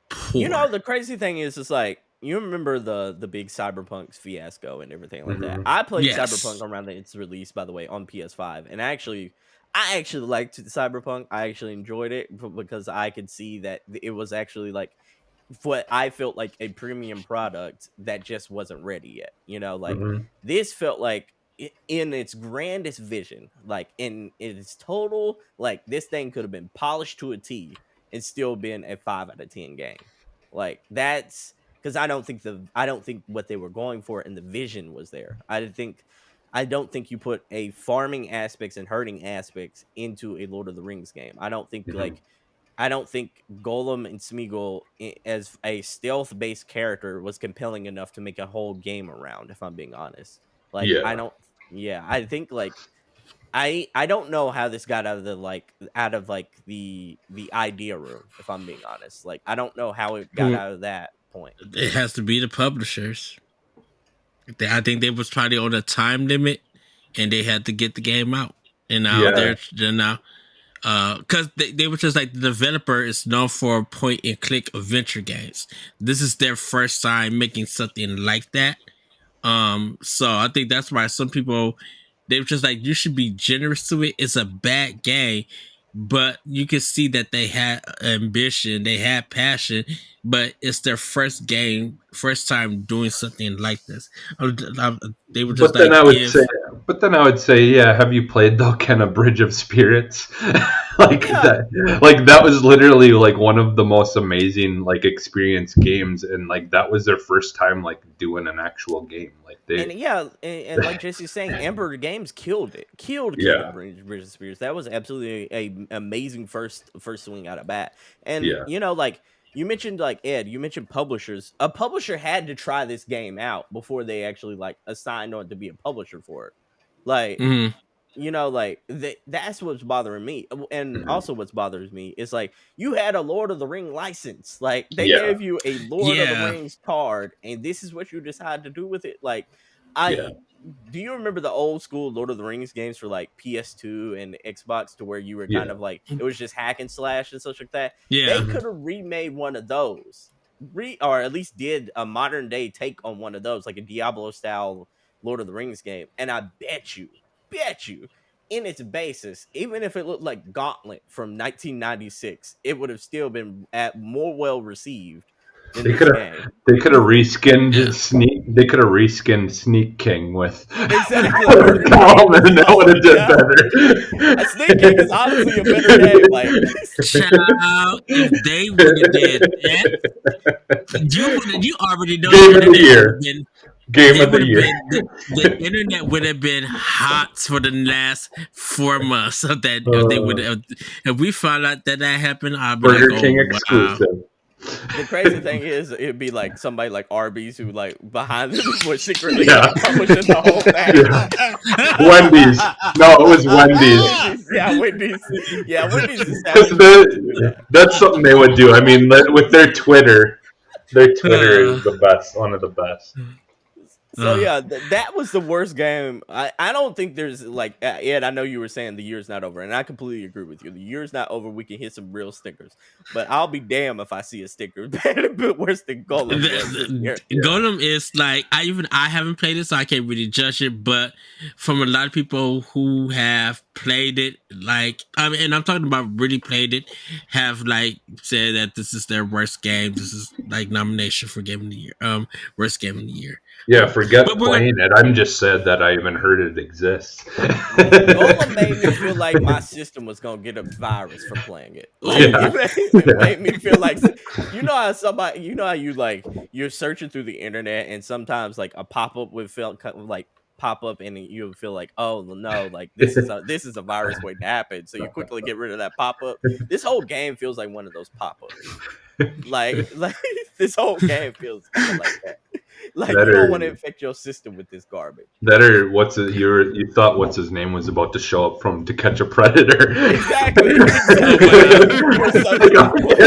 poor. The crazy thing is, it's like, you remember the big Cyberpunk fiasco and everything like that. Mhm. I played Yes. Cyberpunk around its release, by the way, on PS5, and I actually liked Cyberpunk. I actually enjoyed it because I could see that it was actually like what I felt like a premium product that just wasn't ready yet. Like Mhm. this felt like in its grandest vision, like in its total, like this thing could have been polished to a T and still been a 5 out of 10 game. Like that's because I don't think what they were going for in the vision was there. I don't think you put a farming aspects and herding aspects into a Lord of the Rings game. I don't think Mhm. I don't think Golem and Smeagol as a stealth based character was compelling enough to make a whole game around, if I'm being honest. Like Yeah. I think like I don't know how this got out of the idea room, if I'm being honest. Like I don't know how it got out of that point. It has to be the publishers. I think they was probably on a time limit, and they had to get the game out. And now Yeah. they're now, because they were just like, the developer is known for point and click adventure games. This is their first time making something like that. So I think that's why some people, they were just like, you should be generous to it. It's a bad game, but you can see that they had ambition, they had passion, but it's their first game, first time doing something like this. They were just But then like, I would say, But then I would say, yeah, have you played the kind of Bridge of Spirits? Like Yeah. that was literally like one of the most amazing like experience games, and like that was their first time like doing an actual game. Like And they, yeah, and like Jesse's saying, Ember Games killed it, killed King of yeah, Bridge of Spears. That was absolutely a amazing first swing out of bat. And yeah, you know, like you mentioned, like Ed, you mentioned publishers. A publisher had to try this game out before they actually like assigned on to be a publisher for it. Like Mhm. you know, like that's what's bothering me, and hmm, also what's bothers me is like you had a Lord of the Ring license, like they yeah, gave you a Lord of the Yeah. Rings card, and this is what you decide to do with it. Like, I yeah, do you remember the old school Lord of the Rings games for like PS2 and Xbox, to where you were kind yeah, of like it was just hack and slash and such like that? They Yeah. hmm, could have remade one of those, or at least did a modern day take on one of those, like a Diablo style Lord of the Rings game, and I bet you, in its basis, even if it looked like Gauntlet from 1996, it would have still been at more well received than they this could have game. they could have reskinned Yeah. Sneak. They could have reskinned Sneak King with Exactly. with Tom, and that would have did Yeah. A Sneak King is honestly a better game. Like, Child, if they would have did that, you already know the Game of the internet would have year. been Game it of would the have year. been the internet would have been hot for the last 4 months of that. If they would have, if we found out that happened, I'd be like, Burger oh King wow. exclusive. the crazy thing is, it'd be like somebody like Arby's who, like, behind them was secretly Yeah. like publishing the whole thing. Yeah. Wendy's. No, it was Wendy's. Wendy's, yeah, Wendy's, yeah, Wendy's is Because that's something they would do. I mean, with their Twitter is the best, one of the best. So Uh, yeah, that was the worst game. I don't think there's like Ed. I know you were saying the year's not over, and I completely agree with you. The year's not over. We can hit some real stickers, but I'll be damned if I see a sticker a bit worse than Golem was this year. Golem is like I haven't played it, so I can't really judge it. But from a lot of people who have played it, like I mean, and I'm talking about really played it, have like said that this is their worst game. This is like nomination for game of the year, worst game of the year. Yeah, forget But we're gonna, playing it. I'm just sad that I even heard it exists. Golem made me feel like my system was gonna get a virus from playing it. Like Yeah. it made me feel like, you know how somebody, you know how you like you're searching through the internet and sometimes like a pop up would feel like pop up and you would feel like, oh no, like this is a virus waiting to happen. So you quickly get rid of that pop up. This whole game feels like one of those pop ups. Like this whole game feels kind of like that. Like you don't want to infect your system with this garbage. That or you thought what's his name was about to show up from To Catch a Predator. Exactly. Like,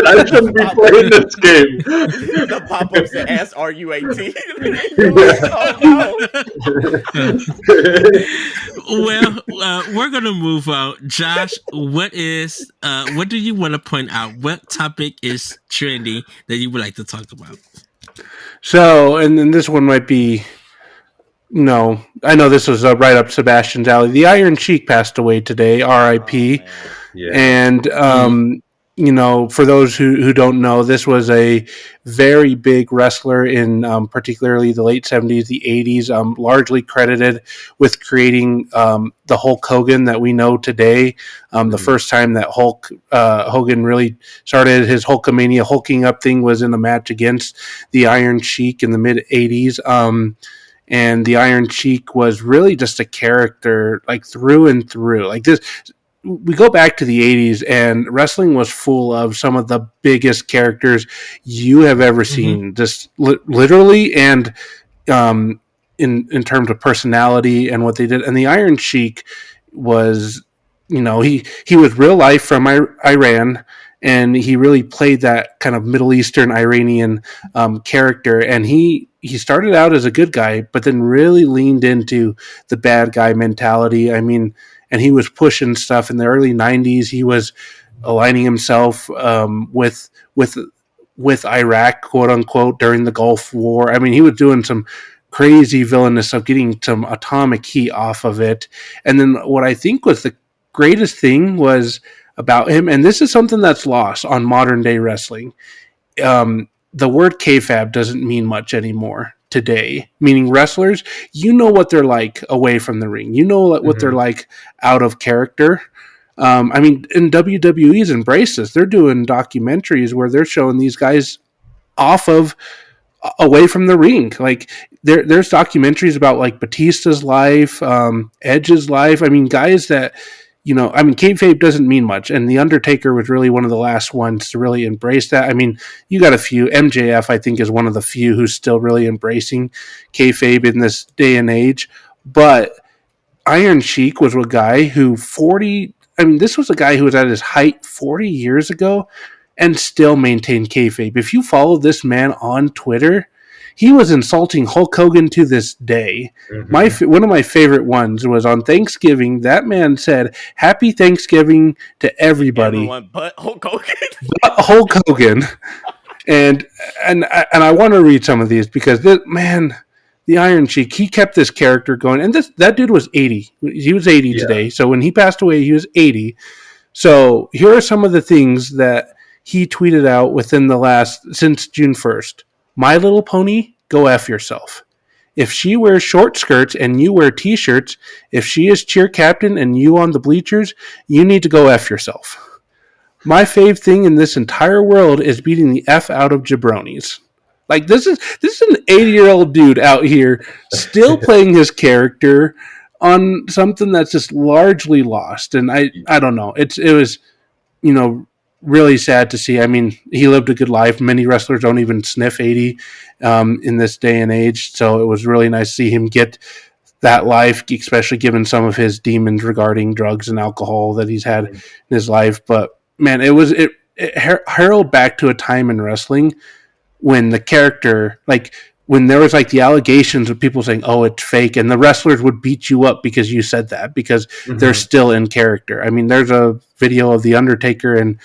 I shouldn't be playing this game. The pop-ups that ask, "Are you 18?" well, we're gonna move on. Josh, what do you want to point out? What topic is trendy that you would like to talk about? So, and then this one might be, no, I know this was right up Sebastion's alley. The Iron Sheik passed away today, R.I.P. Yeah. And you know, for those who don't know, this was a very big wrestler in particularly the late 70s, the 80s, largely credited with creating the Hulk Hogan that we know today. The first time that Hogan really started his Hulkamania hulking up thing was in a match against the Iron Sheik in the mid 80s. And the Iron Sheik was really just a character, like through and through. Like this, we go back to the 80s and wrestling was full of some of the biggest characters you have ever seen, just literally and in terms of personality and what they did. And the Iron Sheik was, you know, he was real life from Iran, and he really played that kind of Middle Eastern Iranian character. And he started out as a good guy, but then really leaned into the bad guy mentality. I mean, and he was pushing stuff in the early 90s. He was aligning himself with Iraq, quote unquote, during the Gulf War. I mean, he was doing some crazy villainous stuff, getting some atomic heat off of it. And then what I think was the greatest thing was about him, and this is something that's lost on modern day wrestling. The word kayfabe doesn't mean much anymore today, meaning wrestlers, you know what they're like away from the ring. You know what they're like out of character. I mean, in WWE's embraced this. They're doing documentaries where they're showing these guys off of away from the ring. Like there's documentaries about like Batista's life, Edge's life. I mean, guys that I mean, kayfabe doesn't mean much, and the Undertaker was really one of the last ones to really embrace that. I mean, you got a few. MJF, I think, is one of the few who's still really embracing kayfabe in this day and age. But Iron Sheik was a guy who this was a guy who was at his height 40 years ago and still maintained kayfabe. If you follow this man on Twitter, he was insulting Hulk Hogan to this day. One of my favorite ones was on Thanksgiving. That man said, "Happy Thanksgiving to everybody, everyone but Hulk Hogan." But Hulk Hogan. And I want to read some of these because the Iron Sheik, he kept this character going. And that dude was 80. He was 80 today. So when he passed away, he was 80. So here are some of the things that he tweeted out since June 1st. My Little Pony, go F yourself. If she wears short skirts and you wear t-shirts, if she is cheer captain and you on the bleachers, you need to go F yourself. My fave thing in this entire world is beating the F out of jabronis. Like this is an 80-year-old dude out here still playing his character on something that's just largely lost. And I don't know. It was, really sad to see. I mean, he lived a good life. Many wrestlers don't even sniff 80 in this day and age. So it was really nice to see him get that life, especially given some of his demons regarding drugs and alcohol that he's had in his life. But man, it heralded back to a time in wrestling when the character, like when there was like the allegations of people saying, "Oh, it's fake," and the wrestlers would beat you up because you said that because they're still in character. I mean, there's a video of the Undertaker and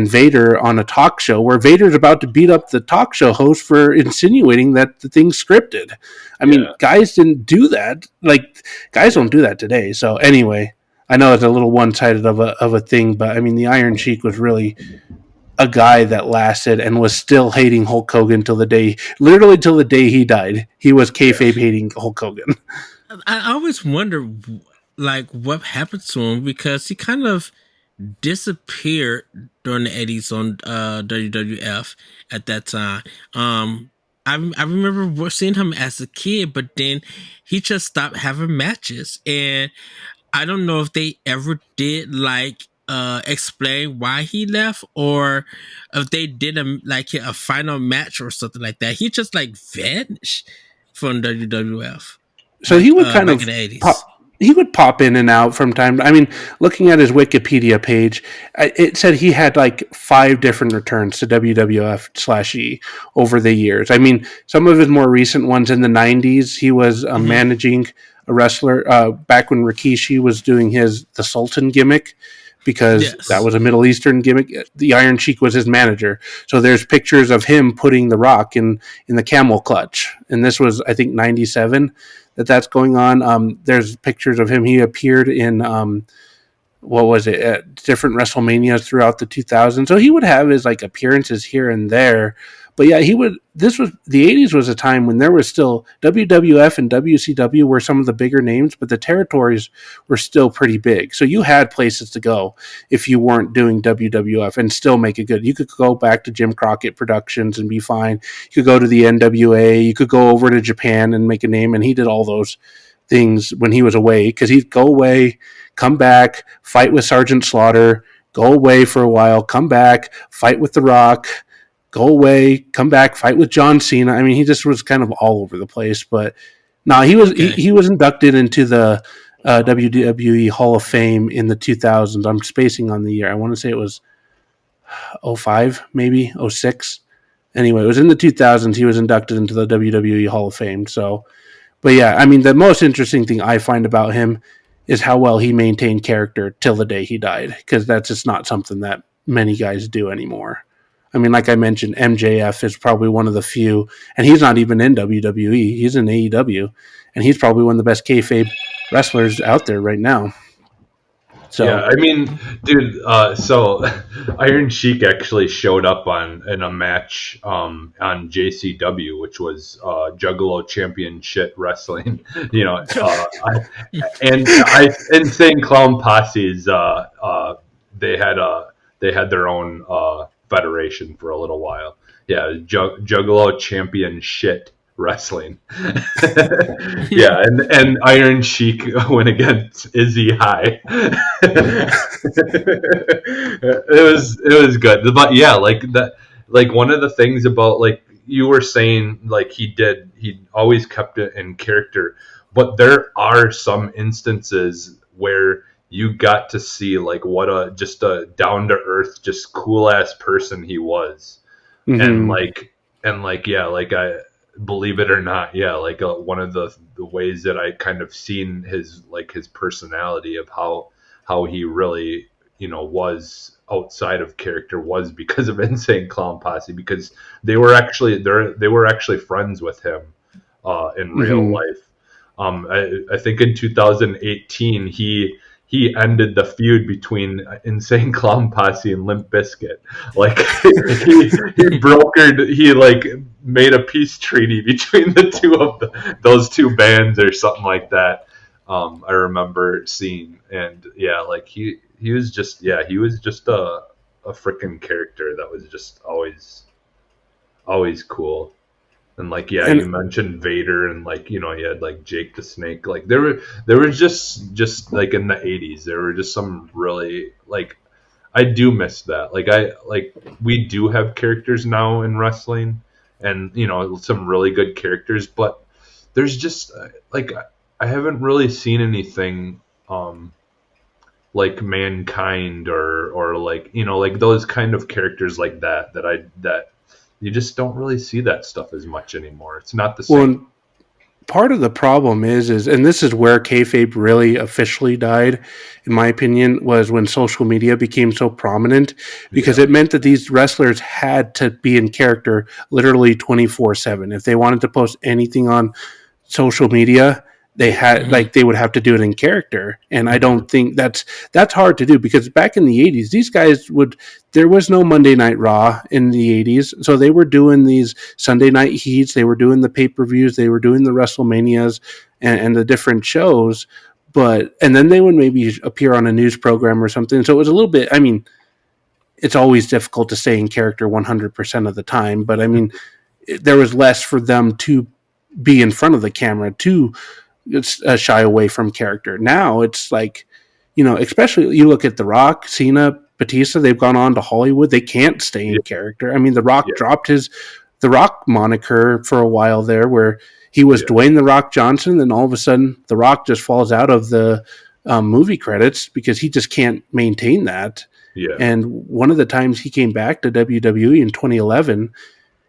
Vader on a talk show where Vader's about to beat up the talk show host for insinuating that the thing's scripted. I mean, guys didn't do that. Like guys don't do that today. So anyway, I know it's a little one-sided of a thing, but I mean, the Iron Sheik was really a guy that lasted and was still hating Hulk Hogan literally till the day he died. He was kayfabe hating Hulk Hogan. I always wonder, like, what happened to him because he kind of disappeared during the 80s on WWF at that time. I remember seeing him as a kid, but then he just stopped having matches, and I don't know if they ever did explain why he left, or if they did a final match or something like that. He just vanished from WWF. So he would kind of in the 80s. He would pop in and out from time. I mean, looking at his Wikipedia page, it said he had 5 different returns to WWF/E over the years. I mean, some of his more recent ones in the 90s, he was managing a wrestler back when Rikishi was doing the Sultan gimmick, because that was a Middle Eastern gimmick. The Iron Sheik was his manager. So there's pictures of him putting the Rock in the camel clutch. And this was, I think, 97 that's going on. There's pictures of him. He appeared in, different WrestleManias throughout the 2000s. So he would have his appearances here and there. But yeah, the 80s was a time when there was still WWF and WCW were some of the bigger names, but the territories were still pretty big. So you had places to go if you weren't doing WWF and still make it good. You could go back to Jim Crockett Productions and be fine. You could go to the NWA. You could go over to Japan and make a name. And he did all those things when he was away, because he'd go away, come back, fight with Sergeant Slaughter, go away for a while, come back, fight with The Rock, go away, come back, fight with John Cena. I mean, he just was kind of all over the place. But no, he was inducted into the WWE Hall of Fame in the 2000s. I'm spacing on the year. I want to say it was 05, maybe 06. Anyway, it was in the 2000s. He was inducted into the WWE Hall of Fame. So, but yeah, I mean, the most interesting thing I find about him is how well he maintained character till the day he died, because that's just not something that many guys do anymore. I mean, like I mentioned, MJF is probably one of the few, and he's not even in WWE. He's in AEW, and he's probably one of the best kayfabe wrestlers out there right now. Yeah, So I mean, dude. So Iron Sheik actually showed up in a match on JCW, which was Juggalo Championship Wrestling. You know, Insane Clown Posse's. They had they had their own federation for a little while. Yeah, Juggalo Championship Wrestling. Yeah, and Iron Sheik went against Izzy High. It was good, but yeah, like that, like one of the things about, like you were saying, like he always kept it in character, but there are some instances where you got to see like what a just a down to earth, just cool ass person he was, and mhm. like yeah, like I believe it or not, yeah, like one of the ways that I kind of seen his personality of how he really, was outside of character, was because of Insane Clown Posse, because they were actually friends with him in real Mhm. life. I think in 2018 he ended the feud between Insane Clown Posse and Limp Bizkit. Like he like made a peace treaty between the two of those two bands or something like that. I remember seeing, and yeah, like he was just, yeah, he was just a freaking character that was just always cool. And like, yeah, you And mentioned Vader, and like, you had like Jake the Snake. Like there was just like in the 80s, there were just some really, like, I do miss that. Like we do have characters now in wrestling, and some really good characters, but there's just like I haven't really seen anything like Mankind, or like, like those kind of characters like that you just don't really see that stuff as much anymore. It's not the well, same. and part of the problem is, and this is where kayfabe really officially died, in my opinion, was when social media became so prominent, because Yeah, it meant that these wrestlers had to be in character literally 24/7. If they wanted to post anything on social media, they had, Mhm. like, they would have to do it in character, and I hmm don't think that's hard to do, because back in the 80s these guys would, there was no Monday Night Raw in the 80s, so they were doing these Sunday night heats, they were doing the pay-per-views, they were doing the WrestleManias, and the different shows, but and then they would maybe appear on a news program or something, so it was a little bit, I mean, it's always difficult to stay in character 100% of the time, but I mean, there was less for them to be in front of the camera to shy away from character. Now it's like, especially you look at The Rock, Cena, Batista, they've gone on to Hollywood. They can't stay yeah, in character. I mean, The Rock yeah, dropped his The Rock moniker for a while there, where he was yeah, Dwayne The Rock Johnson, and all of a sudden The Rock just falls out of the movie credits because he just can't maintain that. yeah, And one of the times he came back to WWE in 2011,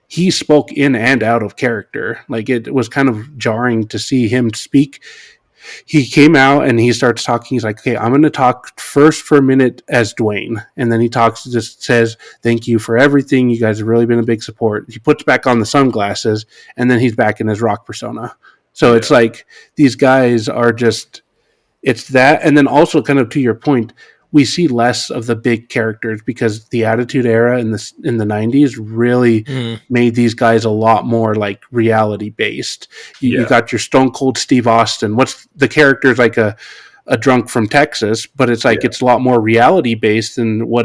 he spoke in and out of character. Like, it was kind of jarring to see him speak. He came out and he starts talking. He's like, okay, I'm going to talk first for a minute as Dwayne. And then he talks, just says, thank you for everything. You guys have really been a big support. He puts back on the sunglasses, and then he's back in his Rock persona. So it's yeah, like these guys are just, it's that. And then also, kind of to your point, we see less of the big characters because the Attitude Era in the 90s really Mhm. made these guys a lot more like reality based. You yeah, got your Stone Cold Steve Austin. What's the character's like a drunk from Texas, but it's like yeah, it's a lot more reality based than what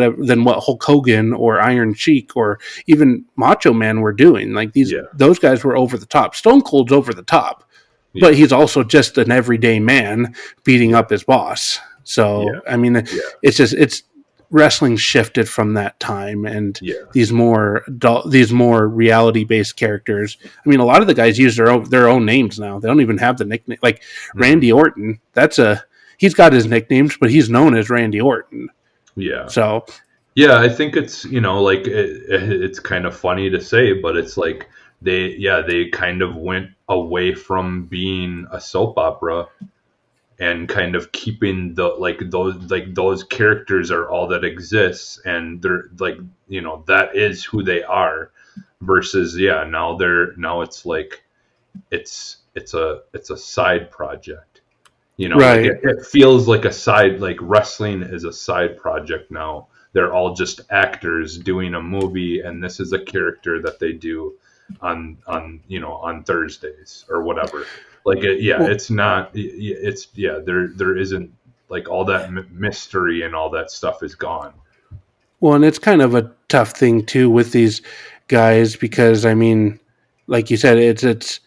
Hulk Hogan or Iron Sheik or even Macho Man were doing. Like, yeah, those guys were over the top. Stone Cold's over the top, but yeah, he's also just an everyday man beating yeah, up his boss. yeah, So I mean, yeah, it's wrestling shifted from that time, and yeah, these more reality based characters. I mean, a lot of the guys use their own names now. They don't even have the nickname. Like hmm Randy Orton, he's got his nicknames, but he's known as Randy Orton. yeah. So Yeah, I think it's, like it's kind of funny to say, but it's like they kind of went away from being a soap opera, and kind of keeping those characters are all that exists, and they're like, that is who they are, versus, yeah, now it's like it's a side project. Like Right. it feels like a side, like wrestling is a side project now. They're all just actors doing a movie, and this is a character that they do on Thursdays or whatever. Like Well, it's not. It's there isn't like all that mystery and all that stuff is gone. well, and it's kind of a tough thing too with these guys because I mean, like you said, it's it's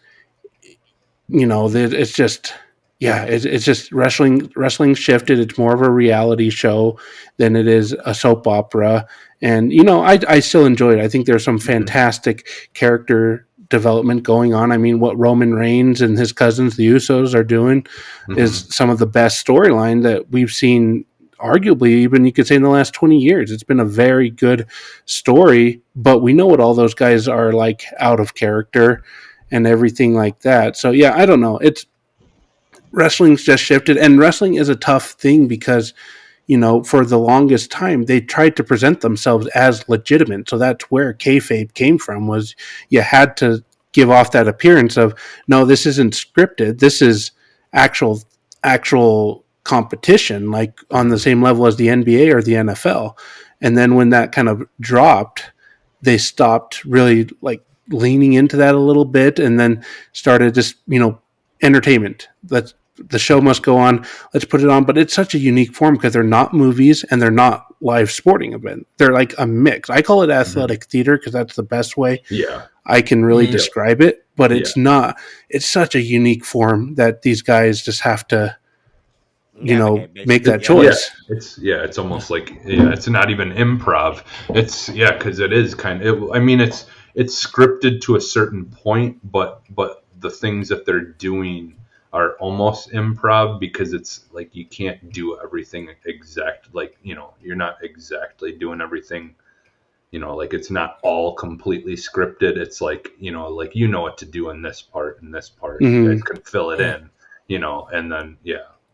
just it's just wrestling shifted. It's more of a reality show than it is a soap opera, and I still enjoy it. I think there's some Hmm. fantastic character development going on. I mean, what Roman Reigns and his cousins, the Usos, are doing is Hmm. some of the best storyline that we've seen. Arguably, even you could say in the last 20 years, it's been a very good story. But we know what all those guys are like out of character and everything like that. So yeah, I don't know. It's wrestling's just shifted, and wrestling is a tough thing because for the longest time they tried to present themselves as legitimate. So that's where kayfabe came from. Was you had to give off that appearance of no, this isn't scripted. This is actual actual competition, like on the Hmm. same level as the NBA or the NFL. And then when that kind of dropped, they stopped really like leaning into that a little bit, and then started just entertainment. The show must go on. Let's put it on. But it's such a unique form because they're not movies and they're not live sporting event. They're like a mix. I call it Hmm. athletic theater because that's the best way Yeah. I can really Mm. Yep. describe it. But Yeah. it's not. It's such a unique form that these guys just have to Navigate make basically. that Yep. Yeah, choice. it's almost like it's not even improv. It's because it is I mean, it's scripted to a certain point, but the things that they're doing are almost improv because it's like you can't do everything exact. Like you're not exactly doing everything. Like it's not all completely scripted. It's like what to do in this part and this part. You guys Hmm. can fill it in. And then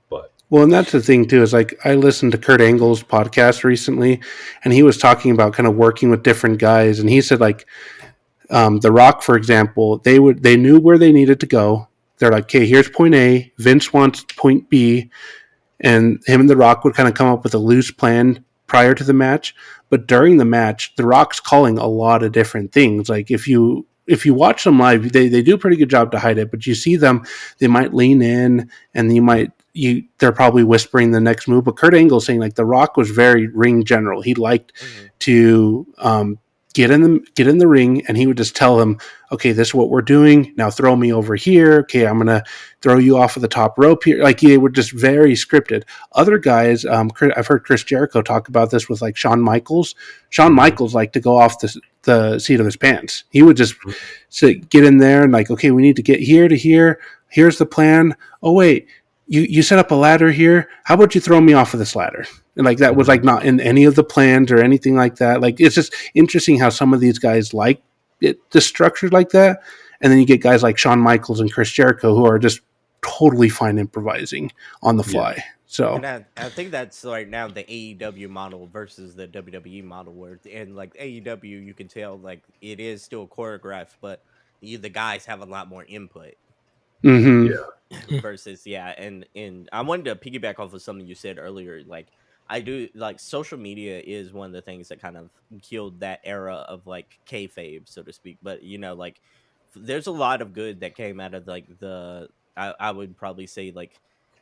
but. Well, and that's the thing too. Is like I listened to Kurt Angle's podcast recently, and he was talking about kind of working with different guys, and he said like The Rock, for example, they knew where they needed to go. They're like, okay, here's point A. Vince wants point B, and him and The Rock would kind of come up with a loose plan prior to the match. But during the match, The Rock's calling a lot of different things. Like if you watch them live, they do a pretty good job to hide it. But you see them, they might lean in, and they're probably whispering the next move. But Kurt Angle saying like The Rock was very ring general. He liked Hmm. to get in the ring, and he would just tell him, okay, this is what we're doing now, throw me over here, okay, I'm gonna throw you off of the top rope here. Like they were just very scripted. Other guys, I've heard Chris Jericho talk about this with like Shawn Michaels. Shawn Mhm. Michaels liked to go off the seat of his pants. He would just get in there and like, okay, we need to get here to here. Here's the plan. Oh wait, you set up a ladder here. How about you throw me off of this ladder? And like that was like Mhm. not in any of the plans or anything like that. Like it's just interesting how some of these guys like it just structured like that. And then you get guys like Shawn Michaels and Chris Jericho who are just totally fine improvising on the Yeah. fly. So And I think that's right now the AEW model versus the WWE model, where in like AEW you can tell like it is still choreographed, but the guys have a lot more input. hmm Yeah. Versus and I wanted to piggyback off of something you said earlier. Like I do like social media is one of the things that kind of killed that era of like kayfabe, so to speak. But like there's a lot of good that came out of like I would probably say like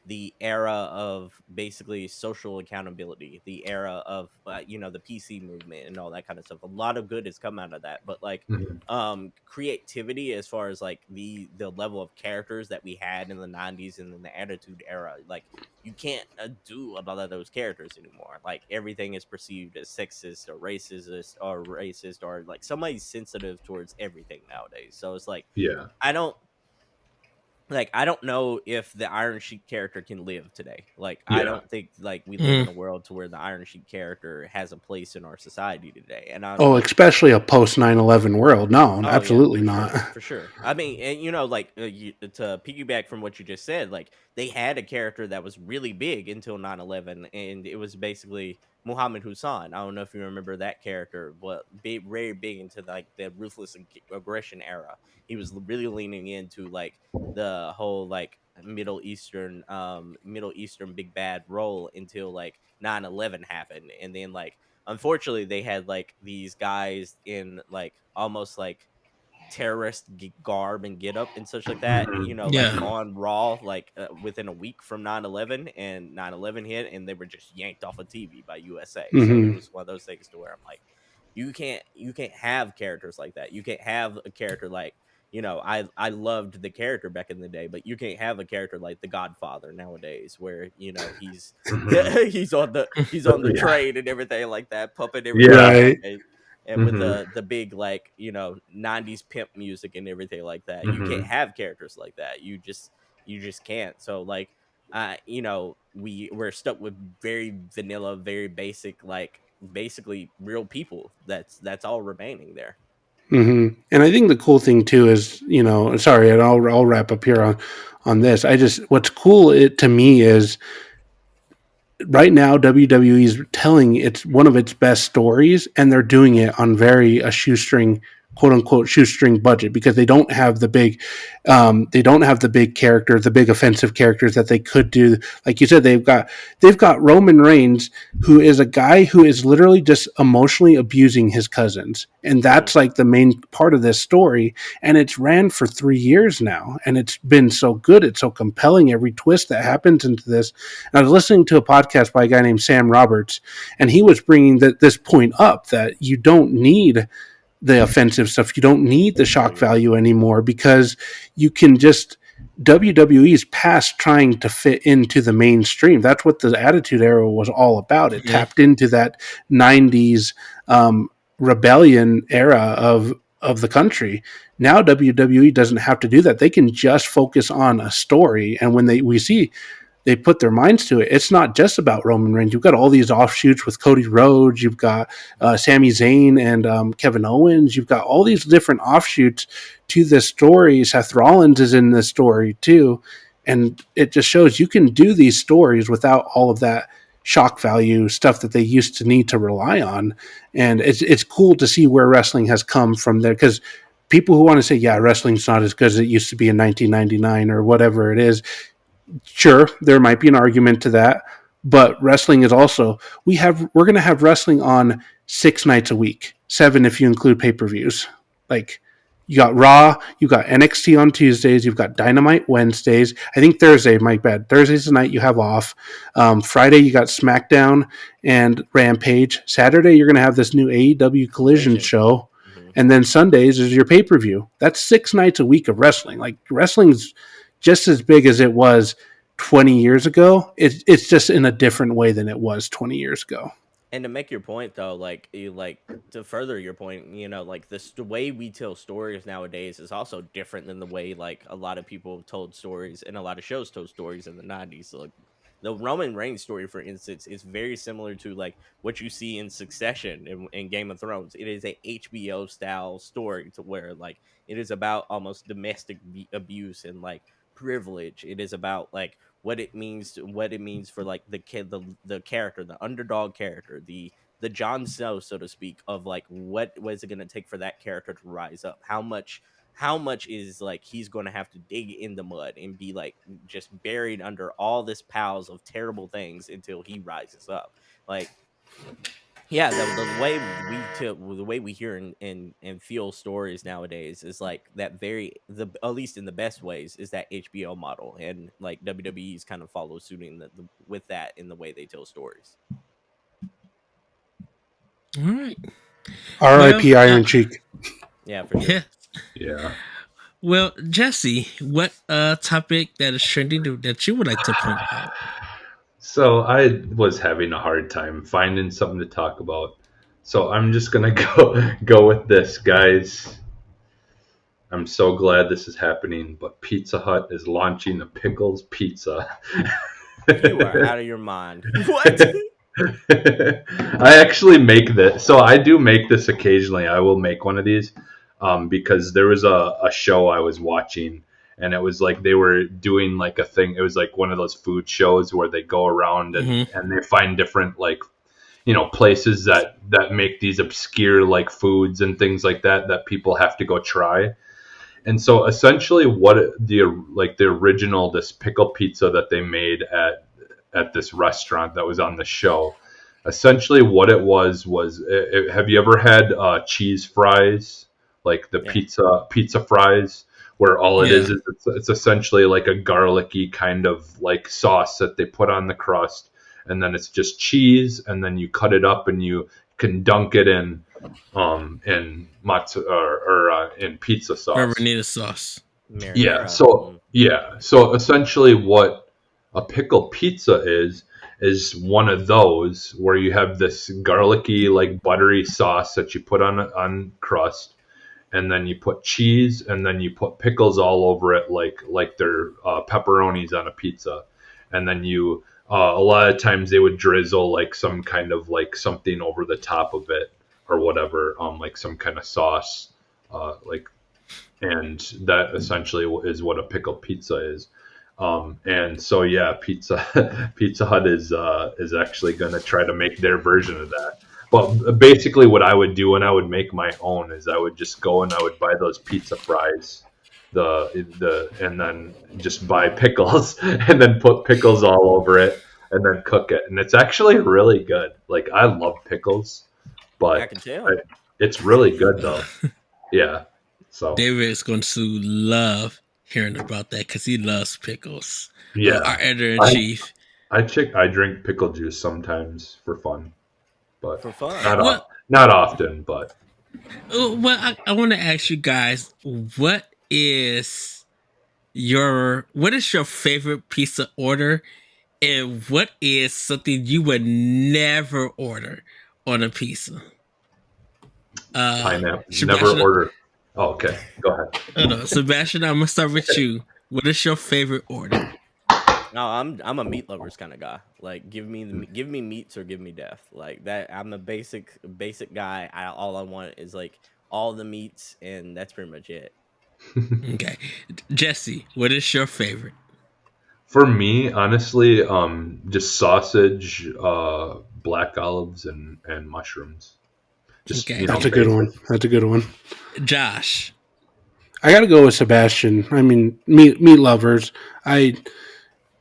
the era of basically social accountability, the era of the PC movement and all that kind of stuff. A lot of good has come out of that, but like Mhm. creativity as far as like the level of characters that we had in the 90s and in the attitude era, like you can't do a lot of those characters anymore. Like everything is perceived as sexist or racist or like somebody's sensitive towards everything nowadays. So it's like Yeah. I don't I don't know if the Iron Sheik character can live today. Like I Yeah. don't think like we live in Mm. a world to where the Iron Sheik character has a place in our society today. And I'm oh, like, especially a post 9/11 world. No, oh yeah, absolutely for not. sure, for sure. I mean, and like to piggyback from what you just said, like they had a character that was really big until 9/11, and it was basically Muhammad Hussein. I don't know if you remember that character, but very big into like the ruthless aggression era. He was really leaning into like the whole like Middle Eastern big bad role until like 9/11 happened, and then like unfortunately they had like these guys in like almost like terrorist garb and get up and such like that, Mhm. like Yeah. on Raw, like within a week from 9/11, and 9/11 hit, and they were just yanked off of TV by USA. So it Hmm. was one of those things to where I'm like, you can't have characters like that. You can't have a character like, I loved the character back in the day, but you can't have a character like the Godfather nowadays, where he's Mhm. he's on the Yeah. train and everything like that, pumping everything Yeah. up, Right. and with Mhm. the big like 90s pimp music and everything like that. You can't Mhm. have characters like that. You just can't. So like we're stuck with very vanilla, very basic, like basically real people. That's all remaining there. And I think the cool thing too is, sorry, and I'll wrap up here on this. What's cool to me is right now WWE is telling it's one of its best stories, and they're doing it on very a shoestring, quote unquote shoestring budget, because they don't have the big character, the big offensive characters that they could do. Like you said, they've got Roman Reigns, who is a guy who is literally just emotionally abusing his cousins, and Hmm. that's like the main part of this story. And it's ran for 3 years now, and it's been so good, it's so compelling. Every twist that happens into this. And I was listening to a podcast by a guy named Sam Roberts, and he was bringing this point up that you don't need the offensive stuff. You don't need the shock Hmm. value anymore, because you can just WWE's past trying to fit into the mainstream. That's what the Attitude Era was all about. It Yeah. tapped into that 90s rebellion era of the country. Now WWE doesn't have to do that. They can just focus on a story, and when we see they put their minds to it, it's not just about Roman Reigns. You've got all these offshoots with Cody Rhodes. You've got Sami Zayn and Kevin Owens. You've got all these different offshoots to this story. Seth Rollins is in this story too. And it just shows you can do these stories without all of that shock value stuff that they used to need to rely on. And it's cool to see where wrestling has come from there, because people who want to say, yeah, wrestling's not as good as it used to be in 1999 or whatever it is, sure, there might be an argument to that, but wrestling is also, we're going to have wrestling on 6 nights a week, 7 if you include pay-per-views. Like, you got Raw, you got NXT on Tuesdays, you've got Dynamite Wednesdays. I think Thursday, my bad. Thursday's the night you have off. Friday you got SmackDown and Rampage. Saturday you're going to have this new AEW Collision Collision. show, Hmm. and then Sundays is your pay-per-view. That's 6 nights a week of wrestling. Like, wrestling's just as big as it was 20 years ago. It's just in a different way than it was 20 years ago. And to make your point though, like to further your point, like the way we tell stories nowadays is also different than the way like a lot of people told stories and a lot of shows told stories in the 90s. So, like the Roman Reigns story, for instance, is very similar to like what you see in Succession in Game of Thrones. It is a HBO style story to where like it is about almost domestic abuse and like privilege. It is about like what it means for like the kid, the character, the underdog character, the Jon Snow, so to speak, of like what was it going to take for that character to rise up? How much is like he's going to have to dig in the mud and be like just buried under all this piles of terrible things until he rises up? Like, yeah, the way we hear and feel stories nowadays is like that, very the at least in the best ways, is that HBO model, and like WWE's kind of follow suit with that in the way they tell stories. All right. Well, R.I.P. Iron Cheek. Yeah, for sure. yeah. Yeah. Well, Jesse, what topic that is trending that you would like to point out? So I was having a hard time finding something to talk about. So I'm just gonna go with this, guys. I'm so glad this is happening, but Pizza Hut is launching a pickles pizza. You are out of your mind. What? I actually make this. So I do make this occasionally. I will make one of these because there was a show I was watching, and it was like they were doing like a thing. It was like one of those food shows where they go around and they find different like, places that make these obscure like foods and things like that people have to go try. And so essentially the original, this pickle pizza that they made at this restaurant that was on the show, essentially what it was have you ever had cheese fries, like the pizza fries, where all it is it's essentially like a garlicky kind of like sauce that they put on the crust, and then it's just cheese, and then you cut it up and you can dunk it in in pizza sauce. Marinara sauce. Marinara. So essentially what a pickle pizza is one of those where you have this garlicky, like buttery sauce that you put on crust, and then you put cheese, and then you put pickles all over it, like they're pepperonis on a pizza, and then you a lot of times they would drizzle like some kind of like something over the top of it or whatever, like some kind of sauce, and that essentially is what a pickle pizza is. And so Pizza Hut is actually going to try to make their version of that. But basically, what I would do when I would make my own is I would just go and I would buy those pizza fries, and then just buy pickles and then put pickles all over it and then cook it, and it's actually really good. Like, I love pickles, but I can tell. it's really good though. Yeah. So David is going to love hearing about that because he loves pickles. Yeah. Our editor-in-chief. I drink pickle juice sometimes for fun, but For fun. not often. But Well, I want to ask you guys, what is your favorite pizza order, and what is something you would never order on a pizza? pineapple Sebastian, never order. Oh, okay. Go ahead. No, Sebastian, I'm gonna start with you. What is your favorite order? No, I'm a meat lovers kind of guy. Like, give me meats or give me death. Like that. I'm a basic guy. All I want is like all the meats, and that's pretty much it. Okay, Jesse, what is your favorite? For me, honestly, just sausage, black olives, and mushrooms. Just Okay. That's a good one. That's a good one. Josh. I got to go with Sebastion. I mean, meat lovers.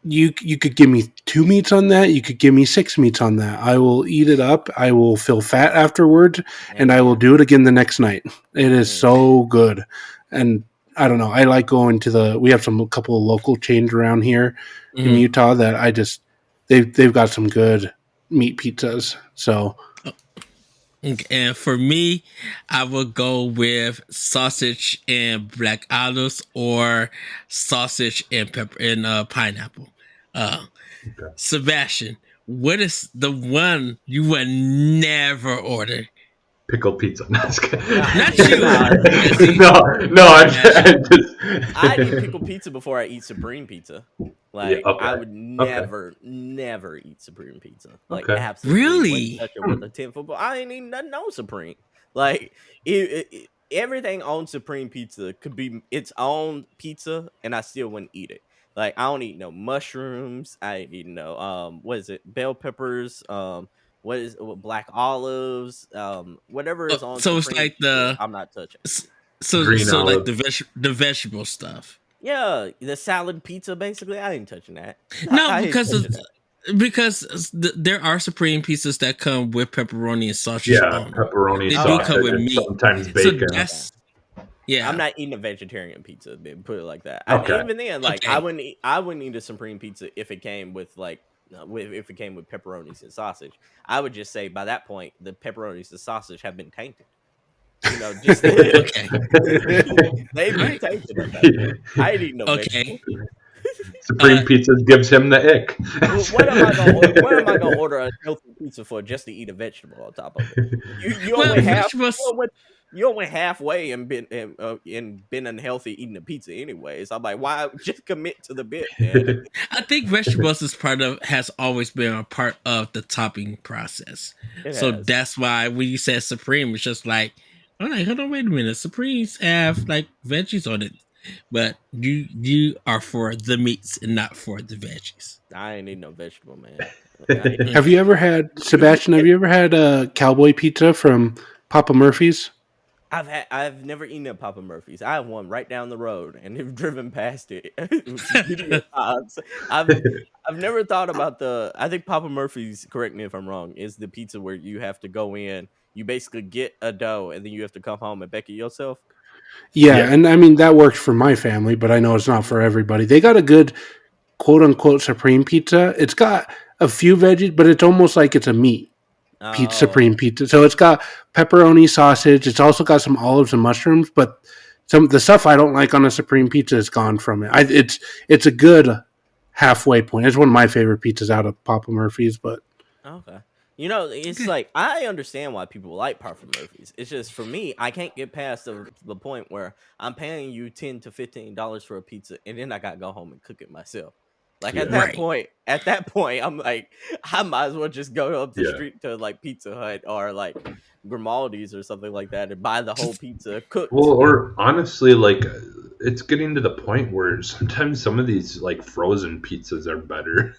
You could give me 2 meats on that. You could give me 6 meats on that. I will eat it up. I will feel fat afterwards, and I will do it again the next night. It is so good. And I don't know. I like going to we have a couple of local chains around here in Utah that they've got some good meat pizzas. So. And for me, I would go with sausage and black olives or sausage and pepper and pineapple. Sebastian, what is the one you would never order? Pickle pizza. No, Not you. I eat pickle pizza before I eat supreme pizza. Like, I would never eat supreme pizza. Like, absolutely. Really? Touch it with a 10 football. I ain't even nothing on supreme. Like, everything on supreme pizza could be its own pizza, and I still wouldn't eat it. Like, I don't eat no mushrooms. I ain't eat no what is it? Bell peppers. Black olives, whatever is on. So it's like I'm not touching. So like the vegetable stuff. Yeah, the salad pizza basically. I ain't touching that. No, because there are supreme pizzas that come with pepperoni and sausage. Yeah, pepperoni, sausage, do come with meat. Sometimes bacon. So I'm not eating a vegetarian pizza. Put it like that. Okay. Even then, like, I wouldn't eat a supreme pizza if it came with like. If it came with pepperonis and sausage, I would just say by that point the pepperonis and sausage have been tainted. You know, just they've been tainted. I ain't eating no vegetable. Supreme pizza gives him the ick. What am I gonna order a healthy pizza for just to eat a vegetable on top of it? You went halfway and been unhealthy eating a pizza anyways. I'm like, why just commit to the bit, man? I think vegetables has always been a part of the topping process. That's why when you said supreme, it's just like, all right, hold on, wait a minute. Supremes have like veggies on it, but you are for the meats and not for the veggies. I ain't eating no vegetable, man. Have you ever had, Sebastian? Have you ever had a cowboy pizza from Papa Murphy's? I've never eaten at Papa Murphy's. I have one right down the road and have driven past it many times. I've never thought about I think Papa Murphy's, correct me if I'm wrong, is the pizza where you have to go in, you basically get a dough and then you have to come home and bake it yourself. Yeah, Yeah. and I mean that works for my family, but I know it's not for everybody. They got a good quote unquote supreme pizza. It's got a few veggies, but it's almost like it's a meat pizza, Oh, supreme pizza. So it's got pepperoni, sausage. It's also got some olives and mushrooms, but some the stuff I don't like on a supreme pizza is gone from it. It's a good halfway point. It's one of my favorite pizzas out of Papa Murphy's, but okay. You know, it's like I understand why people like Papa Murphy's. It's just for me, I can't get past the point where I'm paying you $10 to $15 for a pizza, and then I gotta go home and cook it myself. Like Yeah. Right. at that point, I'm like, I might as well just go up the Yeah. street to like Pizza Hut or like Grimaldi's or something like that and buy the whole pizza cooked. Well, or honestly, like it's getting to the point where sometimes some of these like frozen pizzas are better,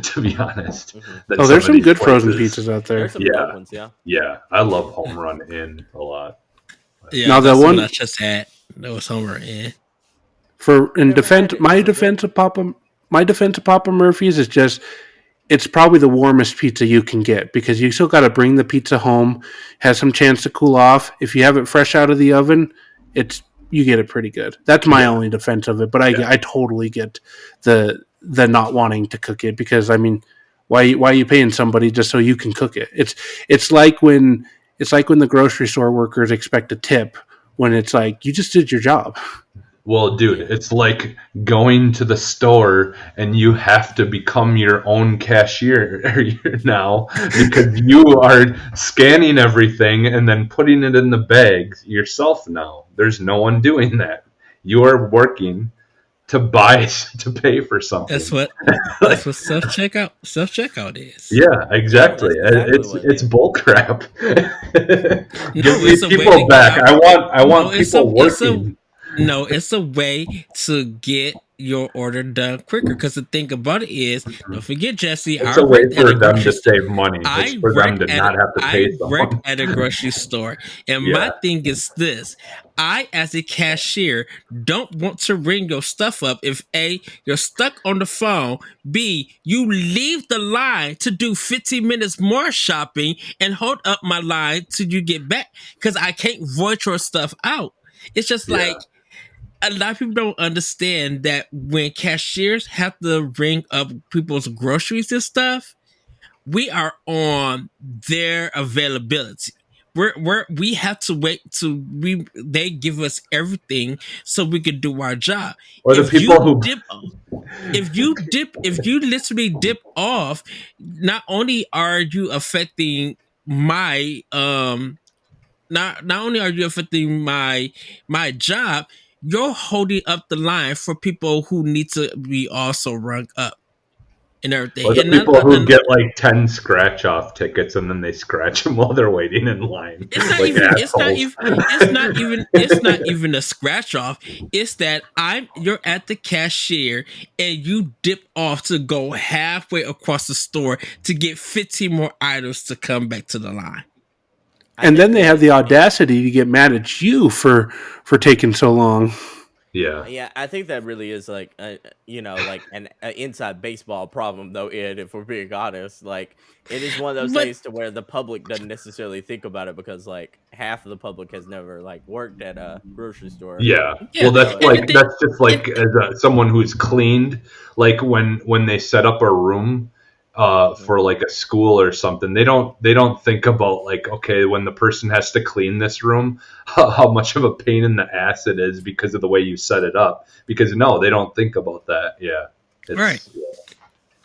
to be honest, Hmm. than oh, some there's of some these good frozen places. pizzas out There's there. some dope Yeah, ones, yeah. yeah. I love Home Run Inn a lot. Yeah, Now the that's what I one just had. That was Homer in. for in Never defense, had it. Is it good? my defense of Papa Murphy's is just it's probably the warmest pizza you can get because you still got to bring the pizza home, has some chance to cool off. If you have it fresh out of the oven, it's you get it pretty good. That's my Yeah, only defense of it, but yeah. I totally get the not wanting to cook it because I mean, why are you paying somebody just so you can cook it? It's like when the grocery store workers expect a tip when it's like you just did your job. Well, dude, Yeah. it's like going to the store and you have to become your own cashier now because you are scanning everything and then putting it in the bags yourself now. There's no one doing that. You are working to buy to pay for That's something. what Like, self checkout is. yeah, Yeah, exactly. that's exactly what it It's is. bull crap. No, Give me it's a way to people get back. out. I No, want people working. it's a way to get your order done quicker. Because the thing about it is, don't forget, Jesse, It's I a way worked at a for them grocery to store. save money. It's for them to not have to I pay work someone. at a grocery store, and my Yeah. thing is this: I, as a cashier, don't want to ring your stuff up if A, you're stuck on the phone, B, you leave the line to do 15 minutes more shopping and hold up my line till you get back because I can't void your stuff out. It's just Yeah. like a lot of people don't understand that when cashiers have to ring up people's groceries and stuff, we are on their availability. We have to wait till they give us everything so we can do our job. Or the If people you who dip if you literally dip off, not only are you affecting my not only are you affecting my job, you're holding up the line for people who need to be also rung up and everything. or the people who get like 10 scratch off tickets and then they scratch them while they're waiting in line It's not like even assholes. it's not even a scratch off. It's that you're at the cashier and you dip off to go halfway across the store to get 15 more items to come back to the line. I And think then they have that the yeah. audacity to get mad at you for taking so long. Yeah. Yeah, I think that really is like like an inside baseball problem though, Ed, if we're being honest. Like it is one of those But things to where the public doesn't necessarily think about it because like half of the public has never like worked at a grocery store. Yeah. yeah, Well, that's So like and they, that's just like and as someone who's cleaned, like when they set up a room mhm. for like a school or something, they don't think about like, okay, when the person has to clean this room, how much of a pain in the ass it is because of the way you set it up. Because no, they don't think about that. Yeah. right. It's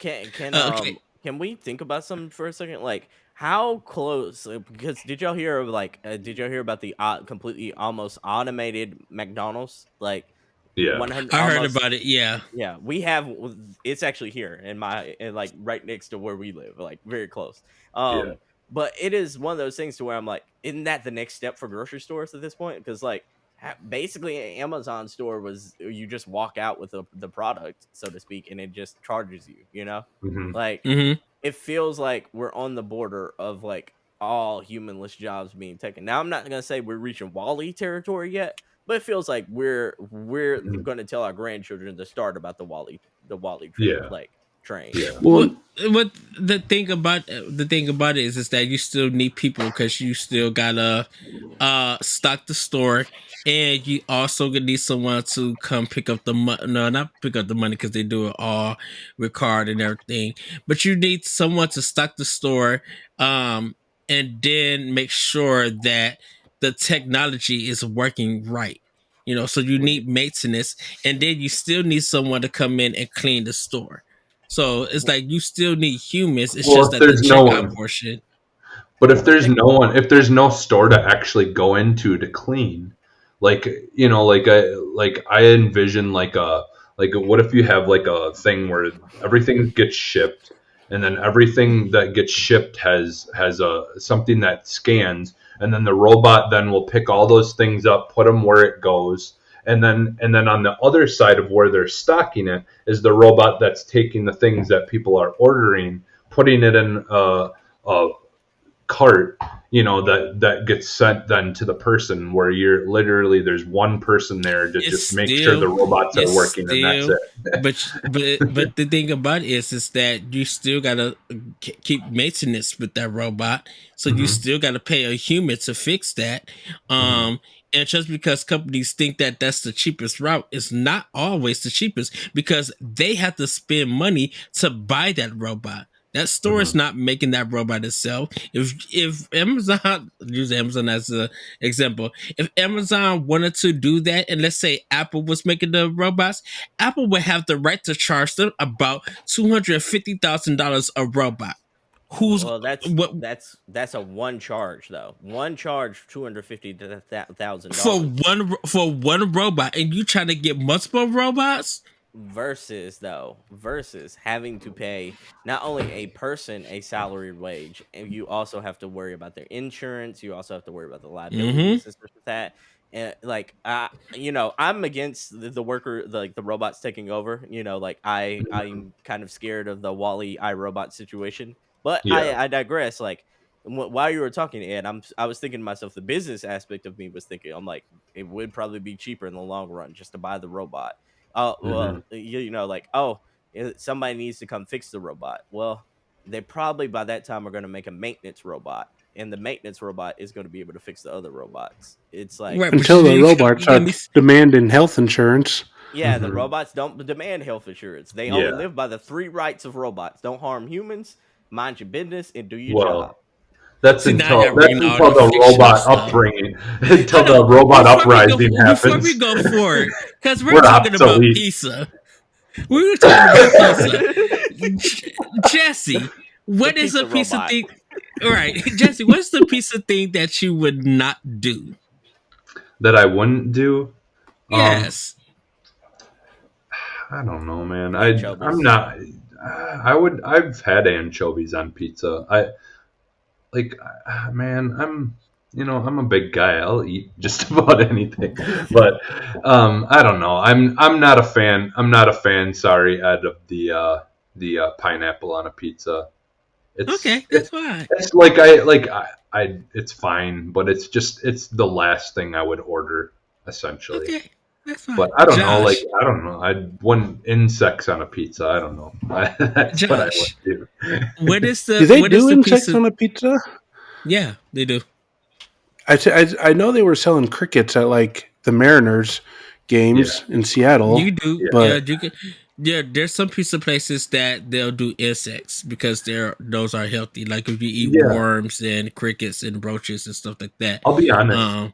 Okay. Can we think about something for a second? Like how close? Because did y'all hear about the completely almost automated McDonald's? Like yeah. 100 I heard almost. about it. Yeah. Yeah, it's actually here in like right next to where we live, like very close. Yeah. But it is one of those things to where I'm like, isn't that the next step for grocery stores at this point? Because like basically, an Amazon store was you just walk out with the product, so to speak, and it just charges you. Hmm. Like Hmm. it feels like we're on the border of like all humanless jobs being taken. Now, I'm not gonna say we're reaching Wall-E territory yet, but it feels like we're Mhm. gonna tell our grandchildren to start about the Wall-E Yeah. like train. Yeah. What Well, what the thing about it is that you still need people because you still gotta stock the store, and you also gonna need someone to come pick up the money. No, not pick up the money because they do it all with card and everything. But you need someone to stock the store, and then make sure that the technology is working right. So you need maintenance, and then you still need someone to come in and clean the store. So it's like you still need humans. It's Well, just if that the there's no checkout one, portion. but if The there's tech, no one, if there's no store to actually go into to clean, like like I envision like what if you have like a thing where everything gets shipped, and then everything that gets shipped has a something that scans, and then the robot then will pick all those things up, put them where it goes, and then on the other side of where they're stocking it is the robot that's taking the things that people are ordering, putting it in a cart, that gets sent then to the person, where you're literally there's one person there to It's just make sure the still, robots are it's working, and that's still, it. but the thing about it is that you still gotta keep maintenance with that robot. So you Hmm. still gotta pay a human to fix that. Hmm. And just because companies think that that's the cheapest route, it's not always the cheapest because they have to spend money to buy that robot. That store is Hmm. not making that robot itself. If Amazon, use Amazon as an example, if Amazon wanted to do that, and let's say Apple was making the robots, Apple would have the right to charge them about $250,000 a robot. Who's well, what that's a one charge though. One charge, $250,000 for one robot, and you trying to get multiple robots? versus having to pay not only a person a salaried wage, and you also have to worry about their insurance, you also have to worry about the Mm-hmm. liabilities associated with that. And like I'm against the worker, like the robots taking over. Like I'm kind of scared of the Wally iRobot situation, but Yeah. I digress. Like while you were talking, Ed, I was thinking to myself, the business aspect of me was thinking, I'm like, it would probably be cheaper in the long run just to buy the robot. Oh, Hmm. well, like, oh, somebody needs to come fix the robot. Well, they probably by that time are going to make a maintenance robot, and the maintenance robot is going to be able to fix the other robots. It's like, Right, but until the robots you gonna start need. demanding health insurance. yeah, the Hmm. robots don't demand health insurance. They only Yeah. live by the three rights of robots: don't harm humans, mind your business, and do your job. Well, that's See, now until y'all that's bringing all until the the fictional robot stuff. upbringing, until Hold the on, robot uprising before we happens. go forward, because we're We're talking about obsolete. pizza. We were talking about pizza. Jesse, The what is a pizza piece of robot. thing? All right, Jesse, what's the piece of thing that you would not do? That I wouldn't do. Um, Yes. I don't know, man. I'm Anchovies. not. I've had anchovies on pizza. Like, man. I'm a big guy. I'll eat just about anything. But I don't know. I'm not a fan. I'm not a fan. Sorry, Ed, of the pineapple on a pizza. It's Okay, it's that's fine. it's like I it's fine, but it's the last thing I would order essentially. Okay, that's But fine. I don't know, Josh, I don't know. I want insects on a pizza. I don't know. That's what I would Josh, do. Do they what is do the piece insects of? on a pizza? Yeah, they do. I know they were selling crickets at like the Mariners Yeah, games in You Seattle, do. yeah, Yeah, but you can. Yeah, there's some pizza places that they'll do insects because those are healthy. Like if you eat yeah. worms and crickets and roaches and stuff like that, I'll be honest. um,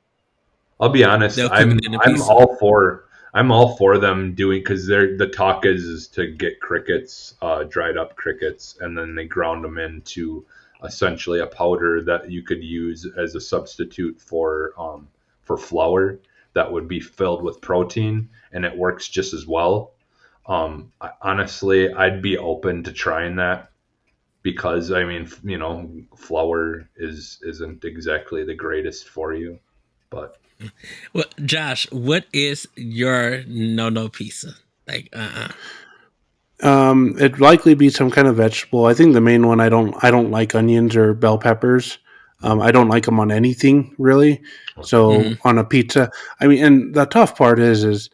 I'll be honest. they'll cook it I'm in a I'm pizza. all for I'm all for them doing, because the talk is to get crickets, dried up crickets, and then they ground them into essentially a powder that you could use as a substitute for flour that would be filled with protein, and it works just as well. Honestly, I'd be open to trying that, because I mean, flour isn't exactly the greatest for you, but Well, Josh, what is your no pizza? Like, it'd likely be some kind of vegetable. I think the main one I don't like onions or bell peppers. I don't like them on anything really. So on a pizza, I mean, and the tough part is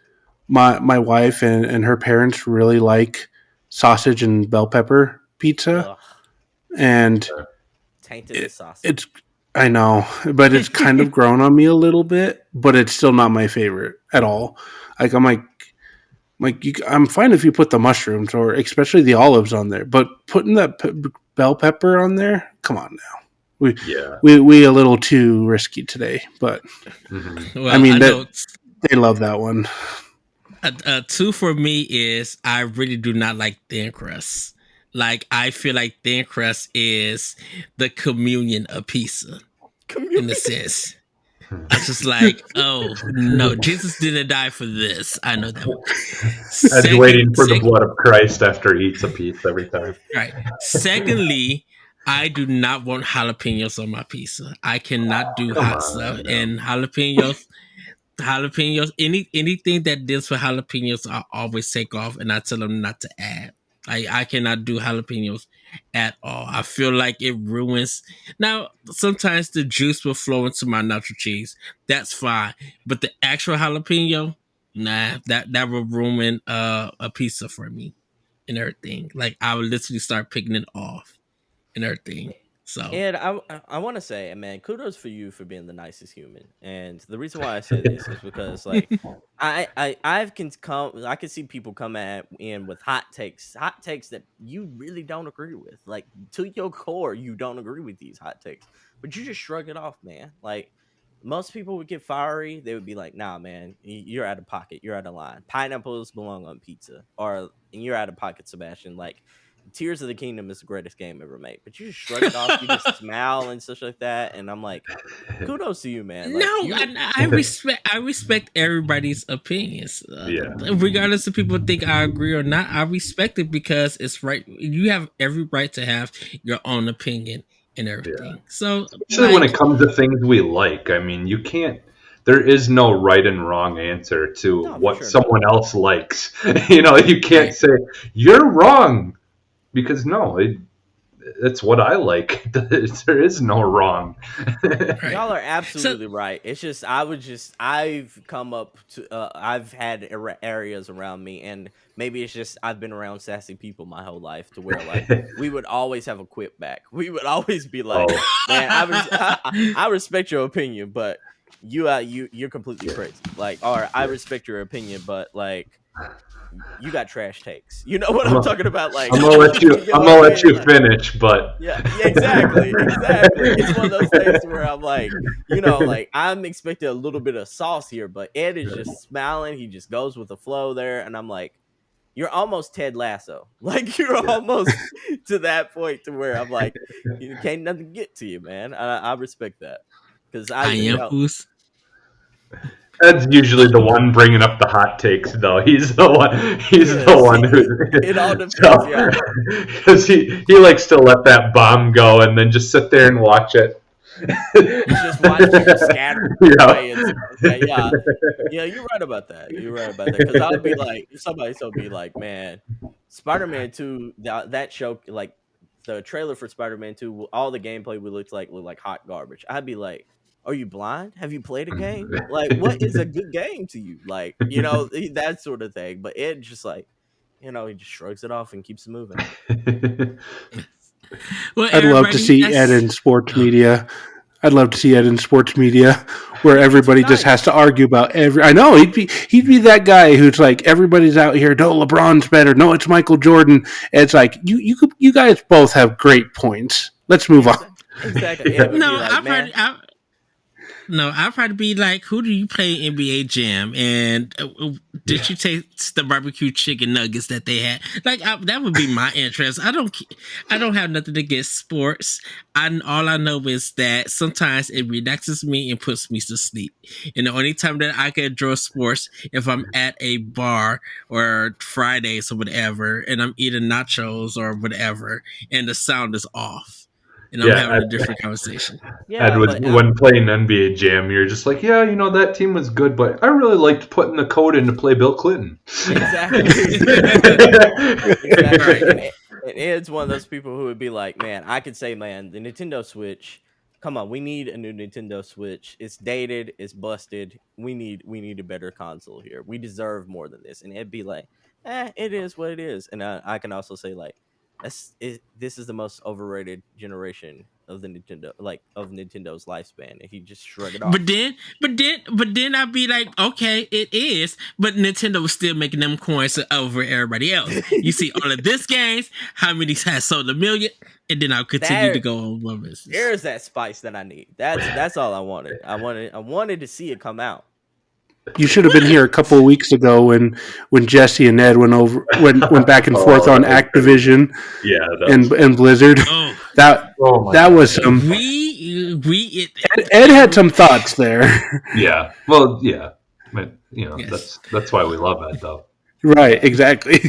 my wife and her parents really like sausage and bell pepper pizza, Ugh, and tainted the sausage. it's I know, but it's kind of grown on me a little bit, but it's still not my favorite at all. Like I'm fine if you put the mushrooms or especially the olives on there, but putting that bell pepper on there, come on now. We a little too risky today, but Well, I mean know they love that one. Two for me is I really do not like thin crust. Like I feel like thin crust is the communion of pizza in a sense. I was just like, oh no, Jesus didn't die for this. I know that. I'm waiting for the blood of Christ after he eats a piece every time. Right. Secondly, I do not want jalapenos on my pizza. I cannot do hot stuff, and jalapenos, anything that deals with jalapenos, I always take off, and I tell them not to add. I cannot do jalapenos at all. I feel like it ruins. Now, sometimes the juice will flow into my nacho cheese. That's fine, but the actual jalapeno, nah, that will ruin a pizza for me and everything. Like I would literally start picking it off and everything. So And I want to say, man, kudos for you for being the nicest human. And the reason why I say this is because, like, I can see people come in with hot takes that you really don't agree with. Like to your core, you don't agree with these hot takes, but you just shrug it off, man. Like most people would get fiery. They would be like, "Nah, man, you're out of pocket. You're out of line. Pineapples belong on pizza," or "And you're out of pocket, Sebastian." Like Tears of the Kingdom is the greatest game ever made, but you just shrug it off, you just smile and such like that, and I'm like, kudos to you, man. Like, no, I respect everybody's opinions, regardless if people think I agree or not. I respect it because it's right. You have every right to have your own opinion and everything. So, especially when it comes to things we like, I mean, you can't. There is no right and wrong answer to what someone else likes. You can't say you're wrong. Because it's what I like. There is no wrong. Y'all are absolutely right. It's just I've come up to I've had areas around me, and maybe it's just I've been around sassy people my whole life to where like we would always have a quip back. We would always be like, man, I respect your opinion, but you're completely crazy. Like, or I respect your opinion, but like you got trash takes. You know what I'm talking about? Like I'm gonna let you finish, but yeah, exactly. It's one of those things where I'm like, like I'm expecting a little bit of sauce here, but Ed is just smiling. He just goes with the flow there, and I'm like, you're almost Ted Lasso. Like you're almost to that point to where I'm like, you can't nothing get to you, man. I respect that because I am who's. That's usually the one bringing up the hot takes, though. He's the one. Who. It all depends, because he likes to let that bomb go and then just sit there and watch it. You just watch people scatter away. Yeah, you're right about that. Because I would be like, if somebody told me like, man, Spider-Man 2, that show, like the trailer for Spider-Man 2, all the gameplay would look like hot garbage. I'd be like, are you blind? Have you played a game? Like, what is a good game to you? Like, that sort of thing. But Ed just like, he just shrugs it off and keeps moving. Well, I'd love to see Ed in sports media. Where everybody just has to argue about every. I know he'd be that guy who's like everybody's out here. No, LeBron's better. No, it's Michael Jordan. And it's like you guys both have great points. Let's move on. Exactly. I'd probably be like, who do you play NBA Jam? And did you taste the barbecue chicken nuggets that they had? Like, that would be my interest. I don't have nothing against sports. All I know is that sometimes it relaxes me and puts me to sleep. And the only time that I can enjoy sports if I'm at a bar or Fridays or whatever, and I'm eating nachos or whatever, and the sound is off. And I'm having a different conversation. Yeah, when playing NBA Jam, you're just like, that team was good, but I really liked putting the code in to play Bill Clinton. Exactly. And Ed's one of those people who would be like, man, I could say, man, the Nintendo Switch, come on, we need a new Nintendo Switch. It's dated, it's busted. We need a better console here. We deserve more than this. And it'd be like, it is what it is. And I can also say like, this is the most overrated generation of the Nintendo, like of Nintendo's lifespan. And he just shrugged it off. But then I'd be like, okay, it is, but Nintendo was still making them coins over everybody else. You see all of this games, how many has sold a million, and then I'll continue to go on one business. There's that spice that I need. That's all I wanted. I wanted to see it come out. You should have been here a couple of weeks ago when Jesse and Ed went back and forth on Activision, and Blizzard. Oh, that was some. Ed had some thoughts there. Yeah, well, yeah, but Yes. that's why we love it, though. Right, exactly.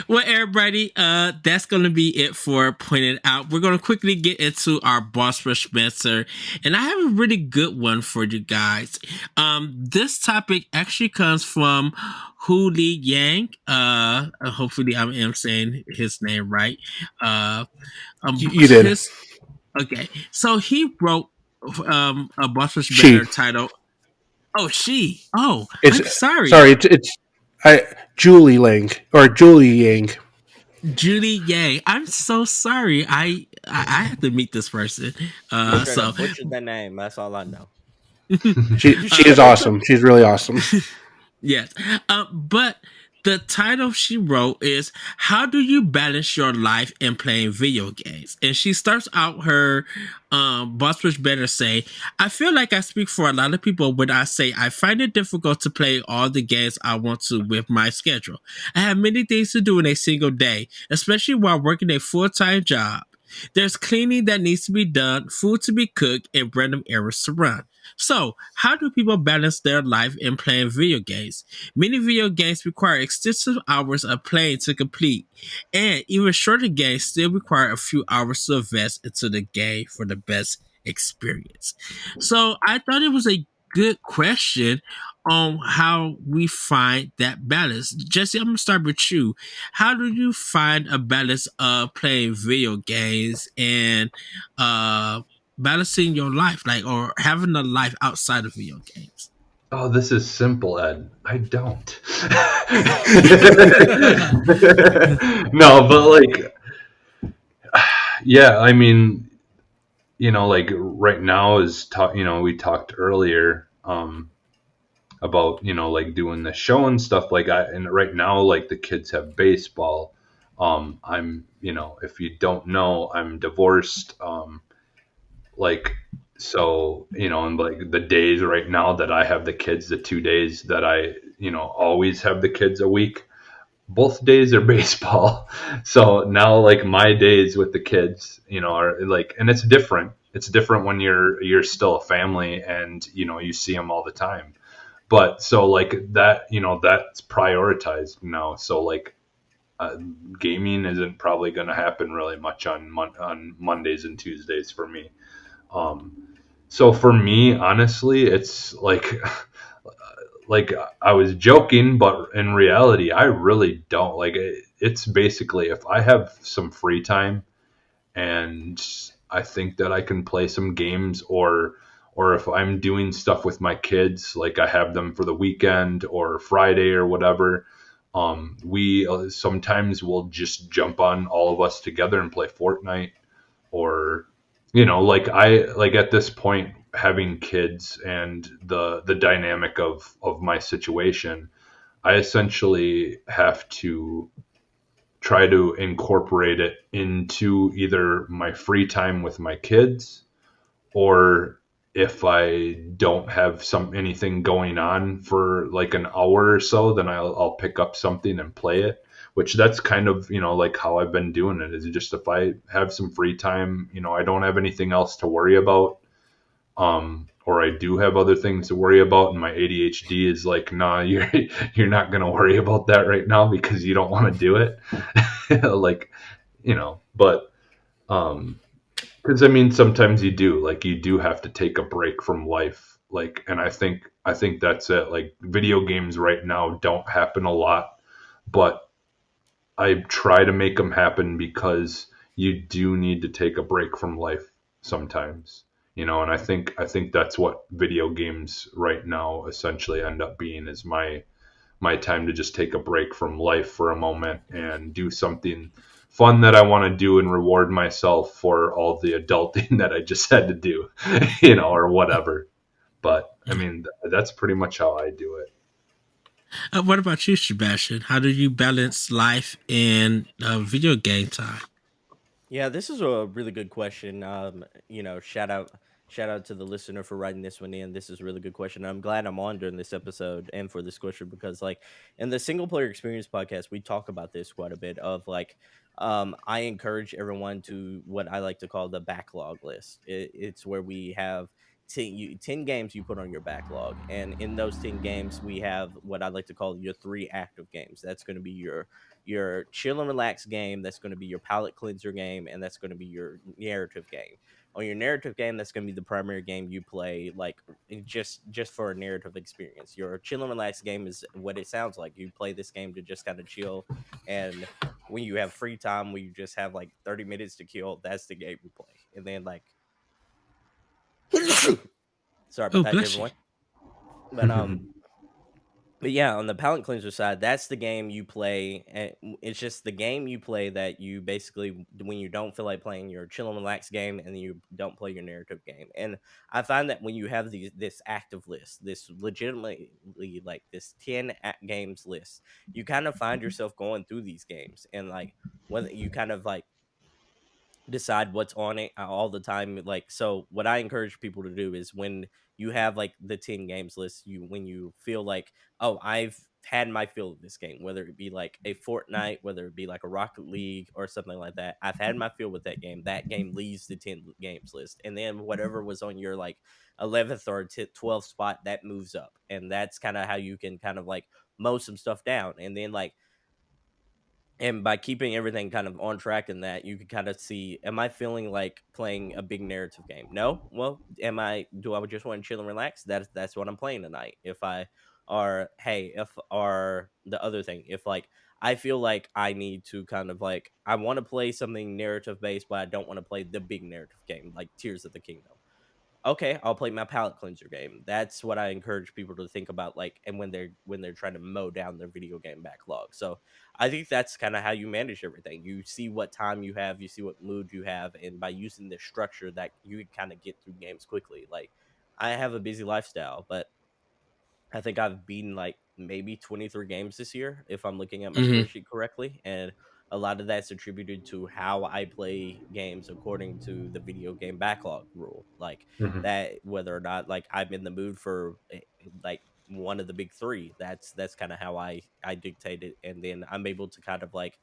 Well, everybody, that's going to be it for Pointed Out. We're going to quickly get into our Boss Rush Spencer, and I have a really good one for you guys. This topic actually comes from Hu Li Yang. Hopefully I am saying his name right. You did. Okay, so he wrote a Boss Rush Spencer title. Oh, she. Oh, I'm sorry. Sorry, it's Julie Lang or Julie Yang. Julie Yang. I'm so sorry. I have to meet this person. So butchered that name. That's all I know. She is awesome. She's really awesome. Yes. But the title she wrote is "How do you balance your life and playing video games?" And she starts out her Boss Rush Better say, "I feel like I speak for a lot of people when I say I find it difficult to play all the games I want to with my schedule. I have many things to do in a single day, especially while working a full-time job. There's cleaning that needs to be done, food to be cooked, and random errands to run. So, how do people balance their life in playing video games? Many video games require extensive hours of playing to complete, and even shorter games still require a few hours to invest into the game for the best experience." So, I thought it was a good question on how we find that balance. Jesse, I'm gonna start with you. How do you find a balance of playing video games and balancing your life, like, or having a life outside of video games? Oh, this is simple, Ed. I don't. No, but like, yeah, I mean, like right now we talked earlier about like doing the show and stuff and right now like the kids have baseball. I'm if you don't know, I'm divorced. So and like the days right now that I have the kids, the 2 days that I always have the kids a week, both days are baseball. So now like my days with the kids are like, and it's different when you're still a family and you see them all the time. But so like that that's prioritized now. So like gaming isn't probably going to happen really much on Mondays and Tuesdays for me. So for me, honestly, it's like I was joking, but in reality, I really don't like it. It's basically if I have some free time and I think that I can play some games, or if I'm doing stuff with my kids, like I have them for the weekend or Friday or whatever, we sometimes will just jump on all of us together and play Fortnite, or like at this point, having kids and the dynamic of my situation, I essentially have to try to incorporate it into either my free time with my kids, or if I don't have anything going on for like an hour or so, then I'll pick up something and play it. Which that's kind of like how I've been doing it, is just if I have some free time, I don't have anything else to worry about, or I do have other things to worry about, and my ADHD is like, nah, you're not gonna worry about that right now because you don't want to do it. Like, but because I mean sometimes you do have to take a break from life, like, and I think that's it. Like video games right now don't happen a lot, but I try to make them happen because you do need to take a break from life sometimes, and I think that's what video games right now essentially end up being, is my time to just take a break from life for a moment and do something fun that I want to do and reward myself for all the adulting that I just had to do, or whatever. But I mean, that's pretty much how I do it. What about you, Sebastion? How do you balance life and video game time? Yeah, this is a really good question. Shout out to the listener for writing this one in. This is a really good question. I'm glad I'm on during this episode and for this question because, like, in the single player experience podcast, we talk about this quite a bit. Of like, I encourage everyone to what I like to call the backlog list. It's where we have 10 games you put on your backlog, and in those 10 games, we have what I like to call your 3 active games. That's going to be your chill and relax game, that's going to be your palate cleanser game, and that's going to be your narrative game. On your narrative game, that's going to be the primary game you play, like just for a narrative experience. Your chill and relax game is what it sounds like. You play this game to just kind of chill, and when you have free time, when you just have like 30 minutes to kill, that's the game you play. And then like sorry about that, Bless you. everyone. But yeah, on the palate cleanser side, that's the game you play. And it's just the game you play that you basically, when you don't feel like playing your chill and relax game, and you don't play your narrative game. And I find that when you have this active list, this legitimately like this 10 games list, you kind of find yourself going through these games, and like when you kind of like decide what's on it all the time. Like, so what I encourage people to do is when you have like the 10 games list, when you feel like, oh, I've had my fill of this game, whether it be like a Fortnite, whether it be like a Rocket League or something like that, I've had my fill with that game. That game leaves the 10 games list, and then whatever was on your like 11th or 12th spot, that moves up. And that's kind of how you can kind of like mow some stuff down. And then like, and by keeping everything kind of on track in that, you can kind of see, am I feeling like playing a big narrative game? No. Well, do I just want to chill and relax? That's what I'm playing tonight. If I are, hey, if are the other thing, if like I feel like I need to kind of like, I want to play something narrative based, but I don't want to play the big narrative game like Tears of the Kingdom. Okay, I'll play my palate cleanser game. That's what I encourage people to think about, like, and when they're trying to mow down their video game backlog. So I think that's kind of how you manage everything. You see what time you have, you see what mood you have, and by using this structure, that you can kind of get through games quickly. Like, I have a busy lifestyle, but I think I've beaten like maybe 23 games this year, if I'm looking at my spreadsheet correctly. And a lot of that's attributed to how I play games according to the video game backlog rule. Like Mhm. that, whether or not like I'm in the mood for like one of the big 3, that's kind of how I dictate it. And then I'm able to kind of like,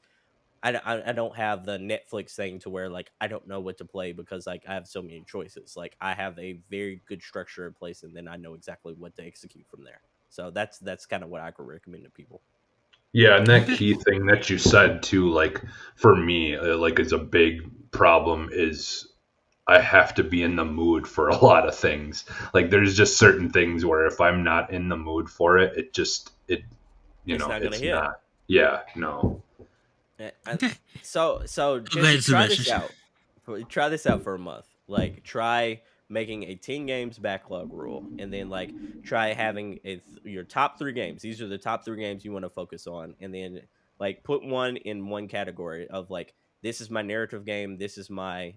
I don't have the Netflix thing to where like I don't know what to play because like I have so many choices. Like I have a very good structure in place, and then I know exactly what to execute from there. So that's kind of what I could recommend to people. Yeah, and that key thing that you said too, like for me, like is a big problem, is I have to be in the mood for a lot of things. Like there's just certain things where if I'm not in the mood for it, It's not gonna it's hit. not. Yeah, no. So ahead, just try this Sebastian. out. Try this out for a month. Like try making a 10 games backlog rule, and then like try having your top 3 games. These are the top 3 games you want to focus on, and then like put one in one category of like, this is my narrative game, this is my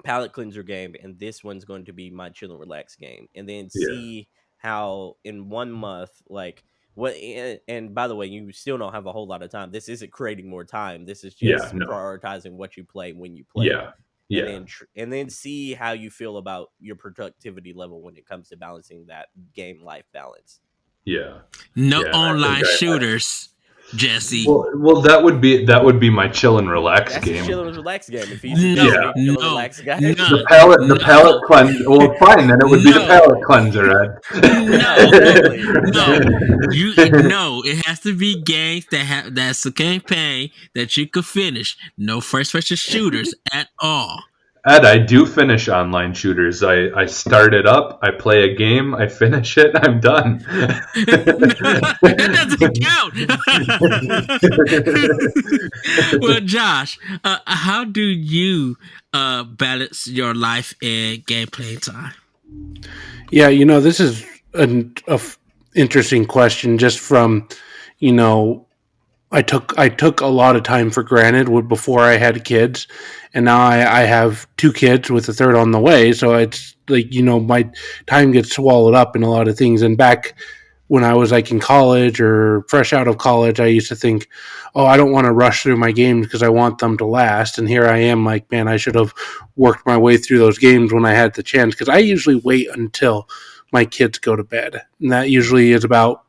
palate cleanser game, and this one's going to be my chill and relax game. And then Yeah, see how in 1 month, like what. And by the way, you still don't have a whole lot of time. This isn't creating more time, this is yeah, just no, prioritizing what you play when you play it. yeah, And yeah, then and then see how you feel about your productivity level when it comes to balancing that game life balance. yeah, No yeah. And I think online shooters, Jesse. well, that would be my chill and relax That's his game. chill and relax game. If he's a No, Yeah, chill and no, relax guy. none, the no, palate cleanse. Well, fine, then it would be the no, palate cleanser, Ed. Yeah, no, exactly. no. Exactly. No. It has to be games that's a campaign that you could finish. No first-person shooters at all. Ed, I do finish online shooters. I start it up, I play a game, I finish it, I'm done. That doesn't count. Well, Josh, how do you balance your life and gameplay time? Yeah, this is an interesting question. Just from, you know, I took a lot of time for granted before I had kids, and now I have two kids with a third on the way. So it's like my time gets swallowed up in a lot of things. And back when I was like in college or fresh out of college, I used to think, oh, I don't want to rush through my games because I want them to last. And here I am, like, man, I should have worked my way through those games when I had the chance, because I usually wait until my kids go to bed, and that usually is about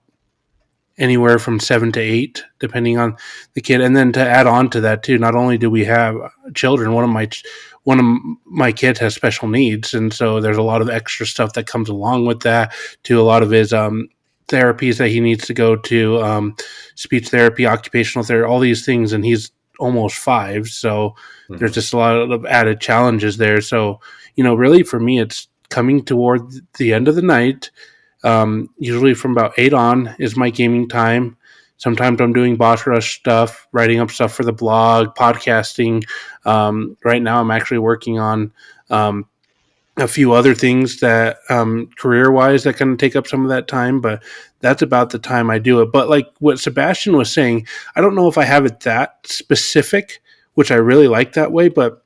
anywhere from 7 to 8, depending on the kid. And then to add on to that too, not only do we have children, one of my kids has special needs, and so there's a lot of extra stuff that comes along with that. To a lot of his therapies that he needs to go to, speech therapy, occupational therapy, all these things, and he's almost 5, so there's just a lot of added challenges there. So really for me, it's coming toward the end of the night. Usually from about 8 on is my gaming time. Sometimes I'm doing boss rush stuff, writing up stuff for the blog, podcasting. Right now I'm actually working on a few other things that career wise that kind of take up some of that time, but that's about the time I do it. But like what Sebastion was saying, I don't know if I have it that specific, which I really like that way, but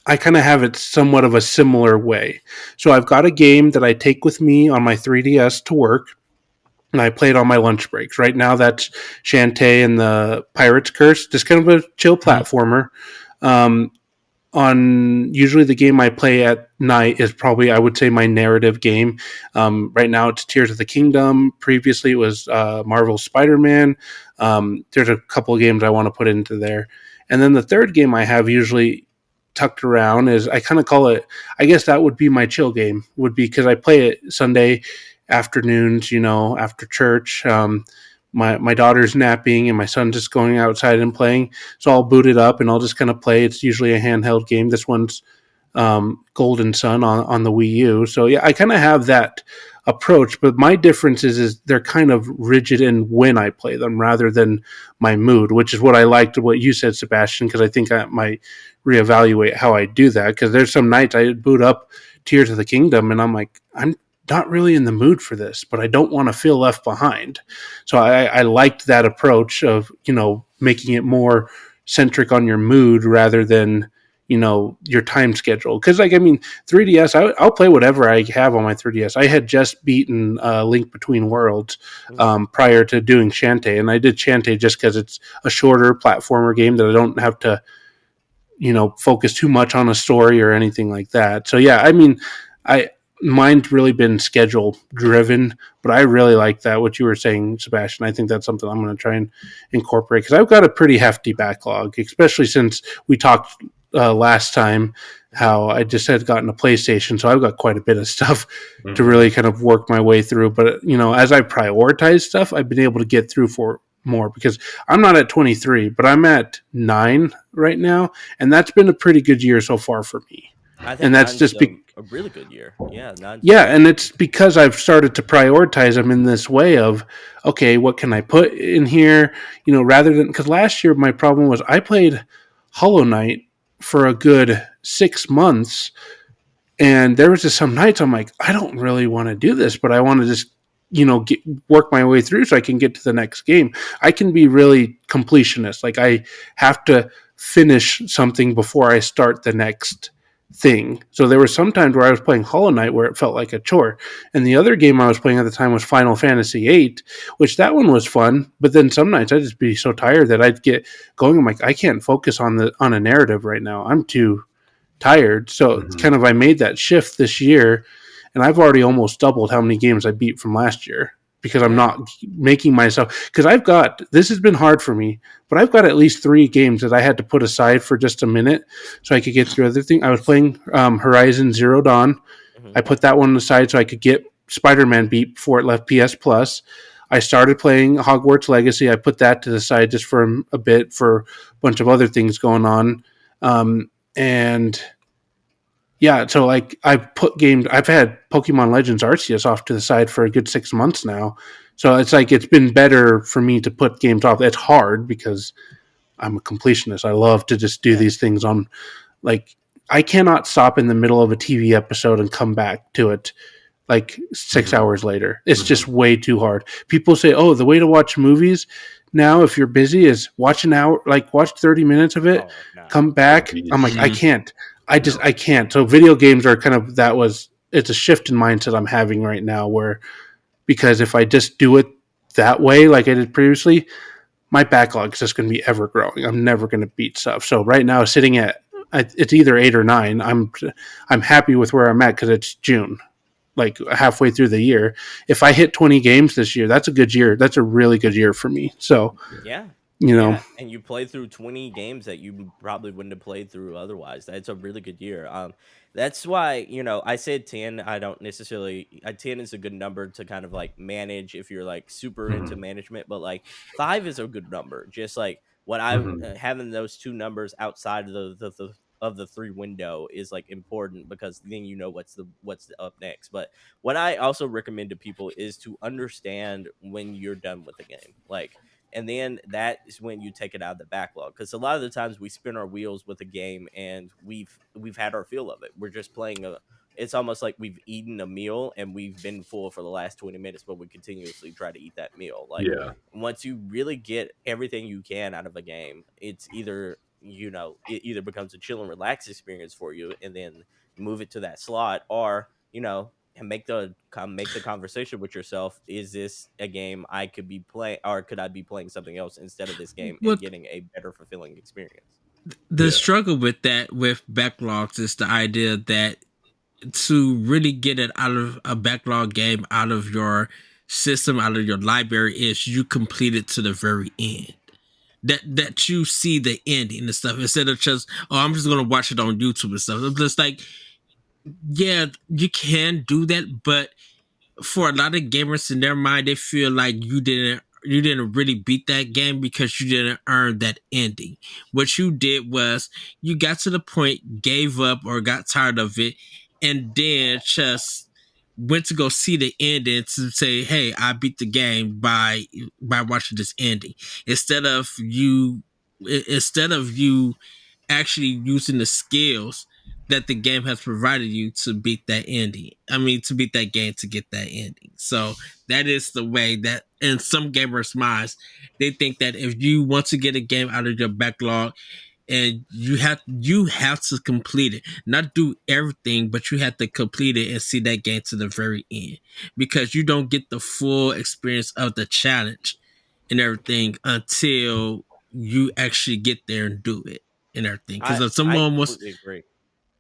I kind of have it somewhat of a similar way. So I've got a game that I take with me on my 3DS to work, and I play it on my lunch breaks. Right now, that's Shantae and the Pirate's Curse, just kind of a chill platformer. On usually the game I play at night is probably, I would say, my narrative game. Right now it's Tears of the Kingdom. Previously it was Marvel Spider-Man. There's a couple of games I want to put into there. And then the third game I have usually tucked around is, I kind of call it, I guess that would be my chill game, would be because I play it Sunday afternoons, after church. My daughter's napping and my son's just going outside and playing. So I'll boot it up and I'll just kind of play. It's usually a handheld game. This one's Golden Sun on the Wii U. So yeah, I kind of have that approach, but my difference is they're kind of rigid in when I play them rather than my mood, which is what I liked what you said, Sebastion, because I think I might reevaluate how I do that, because there's some nights I boot up Tears of the Kingdom and I'm like, I'm not really in the mood for this, but I don't want to feel left behind. So I liked that approach of, making it more centric on your mood rather than, your time schedule. Because 3DS, I'll play whatever I have on my 3DS. I had just beaten Link Between Worlds prior to doing Shantae, and I did Shantae just because it's a shorter platformer game that I don't have to, focus too much on a story or anything like that. So yeah, mine's really been schedule driven, but I really like that, what you were saying, Sebastion. I think that's something I'm going to try and incorporate, because I've got a pretty hefty backlog, especially since we talked last time how I just had gotten a PlayStation. So I've got quite a bit of stuff to really kind of work my way through. But, as I prioritize stuff, I've been able to get through for more, because I'm not at 23, but I'm at 9 right now. And that's been a pretty good year so far for me. I think And that's just a really good year. Yeah, and it's because I've started to prioritize them in this way of, okay, what can I put in here? Rather than, because last year my problem was I played Hollow Knight for a good 6 months, and there was just some nights I'm like, I don't really want to do this, but I want to just work my way through so I can get to the next game. I can be really completionist. Like, I have to finish something before I start the next thing. So there were some times where I was playing Hollow Knight where it felt like a chore. And the other game I was playing at the time was Final Fantasy VIII, which that one was fun. But then some nights I'd just be so tired that I'd get going. I'm like, I can't focus on a narrative right now. I'm too tired. So it's kind of, I made that shift this year, and I've already almost doubled how many games I beat from last year, because I'm not making myself, because this has been hard for me, but I've got at least 3 games that I had to put aside for just a minute so I could get through other things. I was playing Horizon Zero Dawn. I put that one aside so I could get Spider-Man beat before it left PS Plus. I started playing Hogwarts Legacy. I put that to the side just for a bit for a bunch of other things going on. And yeah, so like I've had Pokemon Legends Arceus off to the side for a good 6 months now. So it's like, it's been better for me to put games off. It's hard because I'm a completionist. I love to just do these things on, like, I cannot stop in the middle of a TV episode and come back to it like 6 hours later. It's just way too hard. People say, "Oh, the way to watch movies now, if you're busy, is watch an hour, like watch 30 minutes of it, Oh no. come Oh, back." I'm like, geez. I Mhm. can't. No. I can't. So video games are kind of it's a shift in mindset I'm having right now, where because if I just do it that way, like I did previously, my backlog is just going to be ever growing. I'm never going to beat stuff. So right now, sitting at it's either 8 or 9. I'm happy with where I'm at because it's June, like halfway through the year. If I hit 20 games this year, that's a good year. That's a really good year for me. So Yeah. you know, Yeah, and you played through 20 games that you probably wouldn't have played through otherwise. That's a really good year. That's why, I said 10. I don't necessarily 10 is a good number to kind of like manage if you're like super into Mhm. management, but like 5 is a good number. Just like what I Mhm. having those two numbers outside of the three window is like important because then you know what's up next. But what I also recommend to people is to understand when you're done with the game. Like, and then that is when you take it out of the backlog, because a lot of the times we spin our wheels with a game and we've had our feel of it. We're just playing a It's almost like we've eaten a meal and we've been full for the last 20 minutes, but we continuously try to eat that meal. Like, Yeah. once you really get everything you can out of a game, it's either it either becomes a chill and relax experience for you and then move it to that slot, or and make the conversation with yourself. Is this a game I could be playing, or could I be playing something else instead of this game and What getting a better fulfilling experience? the Yeah. struggle with that with backlogs is the idea that to really get it out of a backlog game out of your system, out of your library, is you complete it to the very end. That you see the ending and stuff instead of just, oh, I'm just gonna watch it on YouTube and stuff. I'm just like, yeah, you can do that, but for a lot of gamers in their mind, they feel like you didn't really beat that game because you didn't earn that ending. What you did was you got to the point, gave up or got tired of it, and then just went to go see the ending to say, "Hey, I beat the game by watching this ending." Instead of you, instead of you actually using the skills that the game has provided you to beat that ending. I mean, to beat that game to get that ending. So that is the way that in some gamers' minds, they think that if you want to get a game out of your backlog, and you have to complete it, not do everything, but you have to complete it and see that game to the very end, because you don't get the full experience of the challenge and everything until you actually get there and do it and everything. Because I if I someone was completely agree.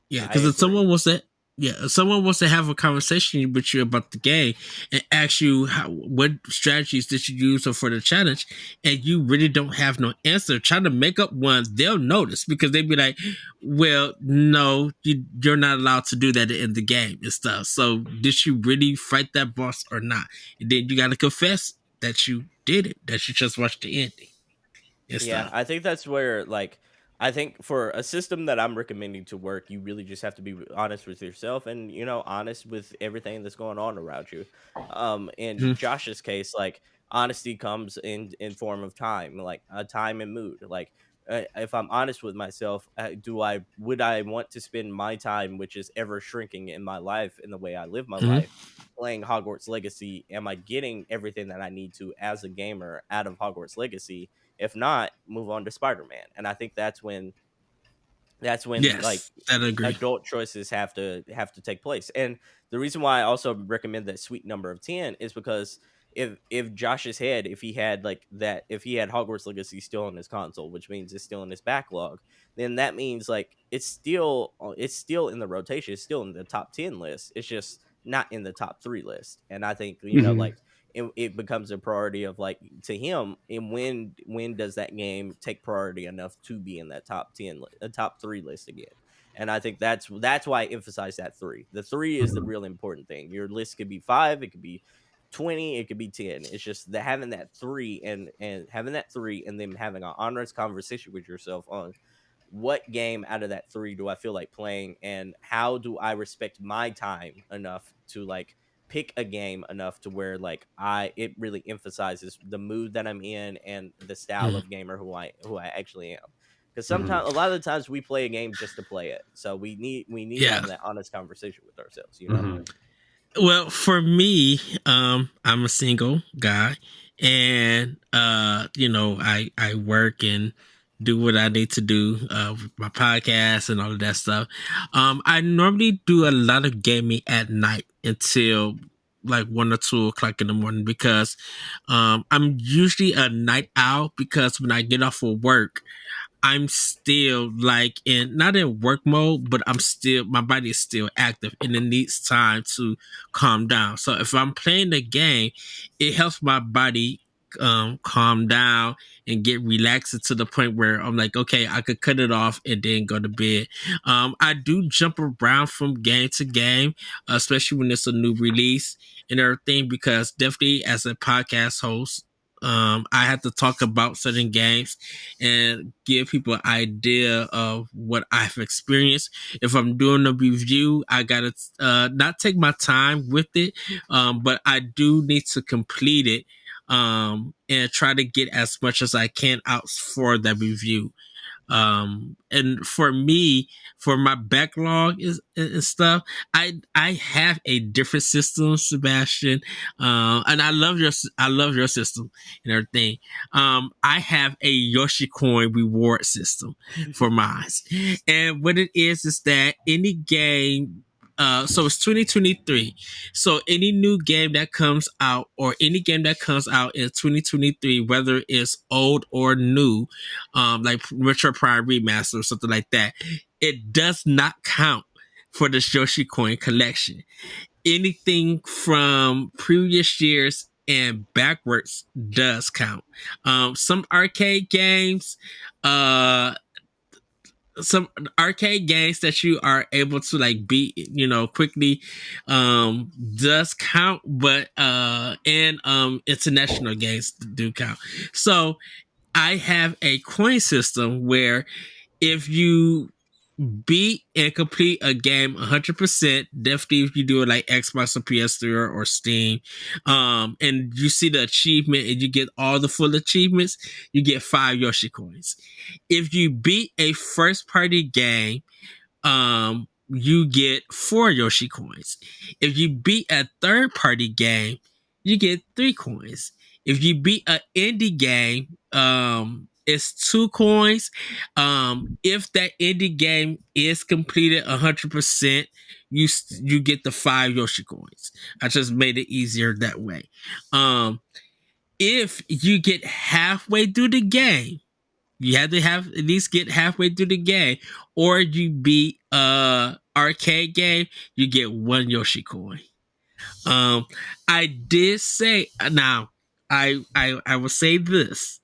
yeah, I because if agree. someone wants to, yeah, if someone wants to have a conversation with you about the game and ask you what strategies did you use for the challenge, and you really don't have no answer, trying to make up one, they'll notice because they'd be like, "Well, no, you're not allowed to do that in the game and stuff. So, did you really fight that boss or not?" And then you got to confess that you did it, that you just watched the ending and Yeah, stuff. I think that's where, like, I think for a system that I'm recommending to work, you really just have to be honest with yourself and, honest with everything that's going on around you. In Mhm. Josh's case, like, honesty comes in form of time, like a time and mood. Like, if I'm honest with myself, would I want to spend my time, which is ever shrinking in my life, in the way I live my Mhm. life, playing Hogwarts Legacy? Am I getting everything that I need to as a gamer out of Hogwarts Legacy? If not, move on to Spider-Man. And I think that's when like Yes, that agree. adult choices have to take place. And the reason why I also recommend that sweet number of 10 is because if Josh's head, if he had Hogwarts Legacy still on his console, which means it's still in his backlog, then that means like it's still in the rotation, it's still in the top 10 list. It's just not in the top 3 list. And I think, Mhm. like, it becomes a priority of, like, to him, and when does that game take priority enough to be in that top 10 top 3 list again. And I think that's why I emphasize that 3. The 3 is the Mhm. real important thing. Your list could be 5, it could be 20, it could be 10. It's just that having that 3, and having that 3, and then having an honest conversation with yourself on what game out of that 3 do I feel like playing, and how do I respect my time enough to, like, pick a game enough to where, like, it really emphasizes the mood that I'm in and the style Mhm. of gamer who I actually am. Because Mhm. sometimes, a lot of the times, we play a game just to play it. So we need to Yeah. have that honest conversation with ourselves. Mhm. Well, for me, I'm a single guy, and I work and do what I need to do with my podcast and all of that stuff. I normally do a lot of gaming at night until like 1 or 2 o'clock in the morning because I'm usually a night owl because when I get off of work, I'm still like in not in work mode, but I'm still my body is still active and it needs time to calm down. So if I'm playing the game, it helps my body calm down and get relaxed to the point where I'm like, okay, I could cut it off and then go to bed. I do jump around from game to game, especially when it's a new release and everything, because definitely as a podcast host, I have to talk about certain games and give people an idea of what I've experienced. If I'm doing a review, I gotta not take my time with it, but I do need to complete it and try to get as much as I can out for that review. And for me, for my backlog is and stuff, I have a different system, Sebastian. And I love your system and everything. I have a Yoshi Coin reward system for mine, and what it is that any game. So it's 2023. So any new game that comes out, or any game that comes out in 2023, whether it's old or new, like Retro Prime Remaster or something like that, it does not count for the Yoshi Coin collection. Anything from previous years and backwards does count. Some arcade games, uh, some arcade games that you are able to like beat, quickly, does count, but and international games do count. So I have a coin system where if you beat and complete a game 100%, definitely if you do it like Xbox or PS3 or Steam, and you see the achievement and you get all the full achievements, you get 5 Yoshi coins. If you beat a first party game, you get 4 Yoshi coins. If you beat a third party game, you get 3 coins. If you beat an indie game, it's 2 coins. If that indie game is completed 100%, you get the 5 Yoshi coins. I just made it easier that way. If you get halfway through the game, you have to have at least get halfway through the game, or you beat arcade game, you get 1 Yoshi coin. Um, I did say now, I will say this: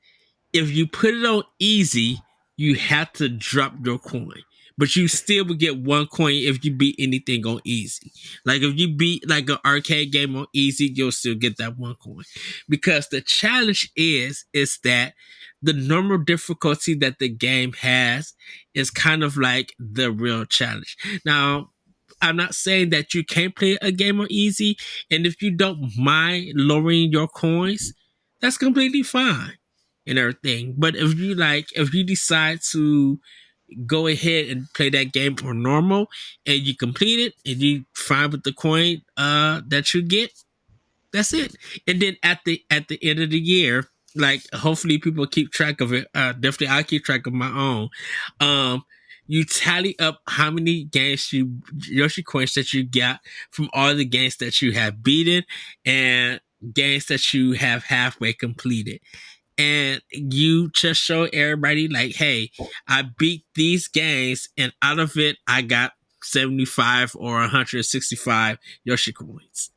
if you put it on easy, you have to drop your coin. But you still would get 1 coin if you beat anything on easy. Like if you beat like an arcade game on easy, you'll still get that 1 coin. Because the challenge is that the normal difficulty that the game has is kind of like the real challenge. Now, I'm not saying that you can't play a game on easy, and if you don't mind lowering your coins, that's completely fine and everything. But if you decide to go ahead and play that game on normal and you complete it and you fine with the coin that you get, that's it. And then at the end of the year, like hopefully people keep track of it. Definitely I keep track of my own. You tally up how many games Yoshi coins that you got from all the games that you have beaten and games that you have halfway completed. And you just show everybody like, hey, I beat these games and out of it I got 75 or 165 Yoshi coins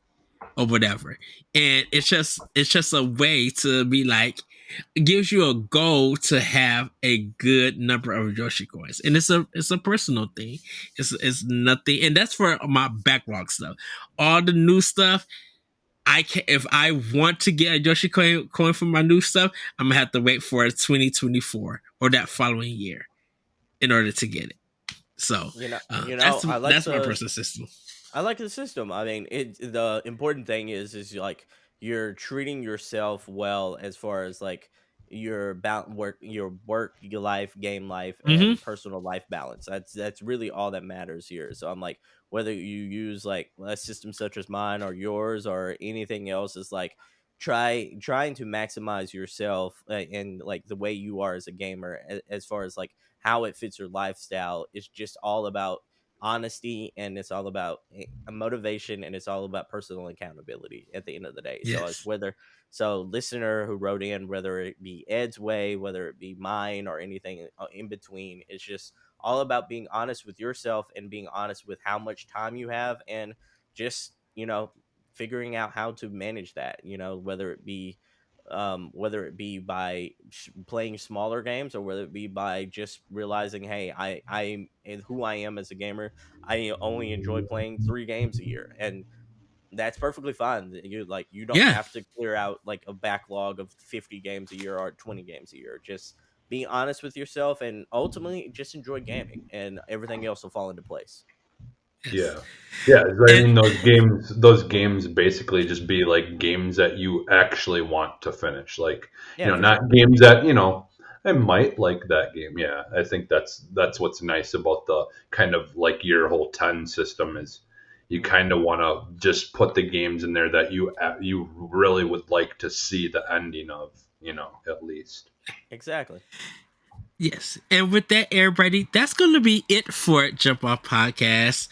or whatever. And it's just a way to be like, it gives you a goal to have a good number of Yoshi coins. And it's a personal thing. It's nothing, and that's for my backlog stuff. All the new stuff, I can, if I want to get a Yoshi coin for my new stuff, I'm gonna have to wait for 2024 or that following year in order to get it. So that's my personal system. I like the system. I mean, the important thing is like you're treating yourself well as far as like work, your life, game life, Mm-hmm. and personal life balance. That's really all that matters here. So I'm like, whether you use like a system such as mine or yours or anything else, is like trying to maximize yourself and like the way you are as a gamer, as far as like how it fits your lifestyle. It's just all about honesty, and it's all about motivation, and it's all about personal accountability at the end of the day. So it's Yes. whether so listener who wrote in, whether it be Ed's way, whether it be mine, or anything in between, it's just all about being honest with yourself and being honest with how much time you have, and just figuring out how to manage that, whether it be by playing smaller games, or whether it be by just realizing, hey, I and who I am as a gamer, I only enjoy playing 3 games a year, and that's perfectly fine. You don't Yeah. have to clear out like a backlog of 50 games a year or 20 games a year. Just be honest with yourself, and ultimately just enjoy gaming, and everything else will fall into place. Yes. Yeah. Yeah, so I And mean those games basically just be like games that you actually want to finish. Like, Yeah, for not sure. games that, I might like that game. Yeah. I think that's what's nice about the kind of like your whole 10 system is you Mhm. kind of want to just put the games in there that you really would like to see the ending of, at least. Exactly. yes, and with that, everybody, that's going to be it for Jump Off Podcast.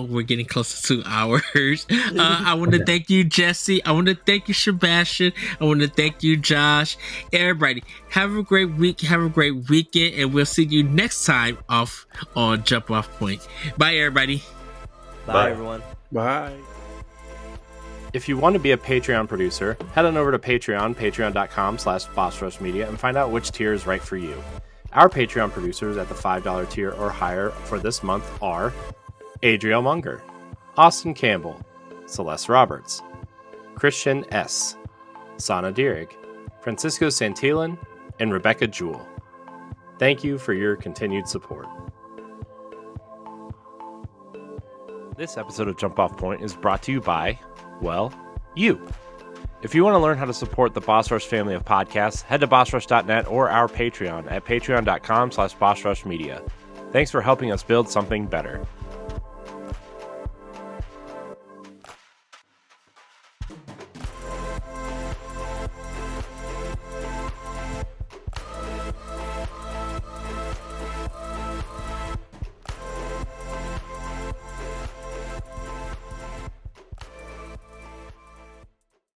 We're getting close to 2 hours. I want to thank you, Jesse. I want to thank you, Sebastion. I want to thank you, Josh. Everybody, have a great week. Have a great weekend, and we'll see you next time off on Jump Off Point. Bye, everybody. Bye, Bye. everyone. Bye. If you want to be a Patreon producer, head on over to Patreon, patreon.com/BossRushMedia, and find out which tier is right for you. Our Patreon producers at the $5 tier or higher for this month are Adriel Munger, Austin Campbell, Celeste Roberts, Christian S., Sana Dierig, Francisco Santillan, and Rebecca Jewell. Thank you for your continued support. This episode of Jump Off Point is brought to you by, well, you. If you want to learn how to support the Boss Rush family of podcasts, head to bossrush.net or our Patreon at patreon.com/bossrushmedia. Thanks for helping us build something better.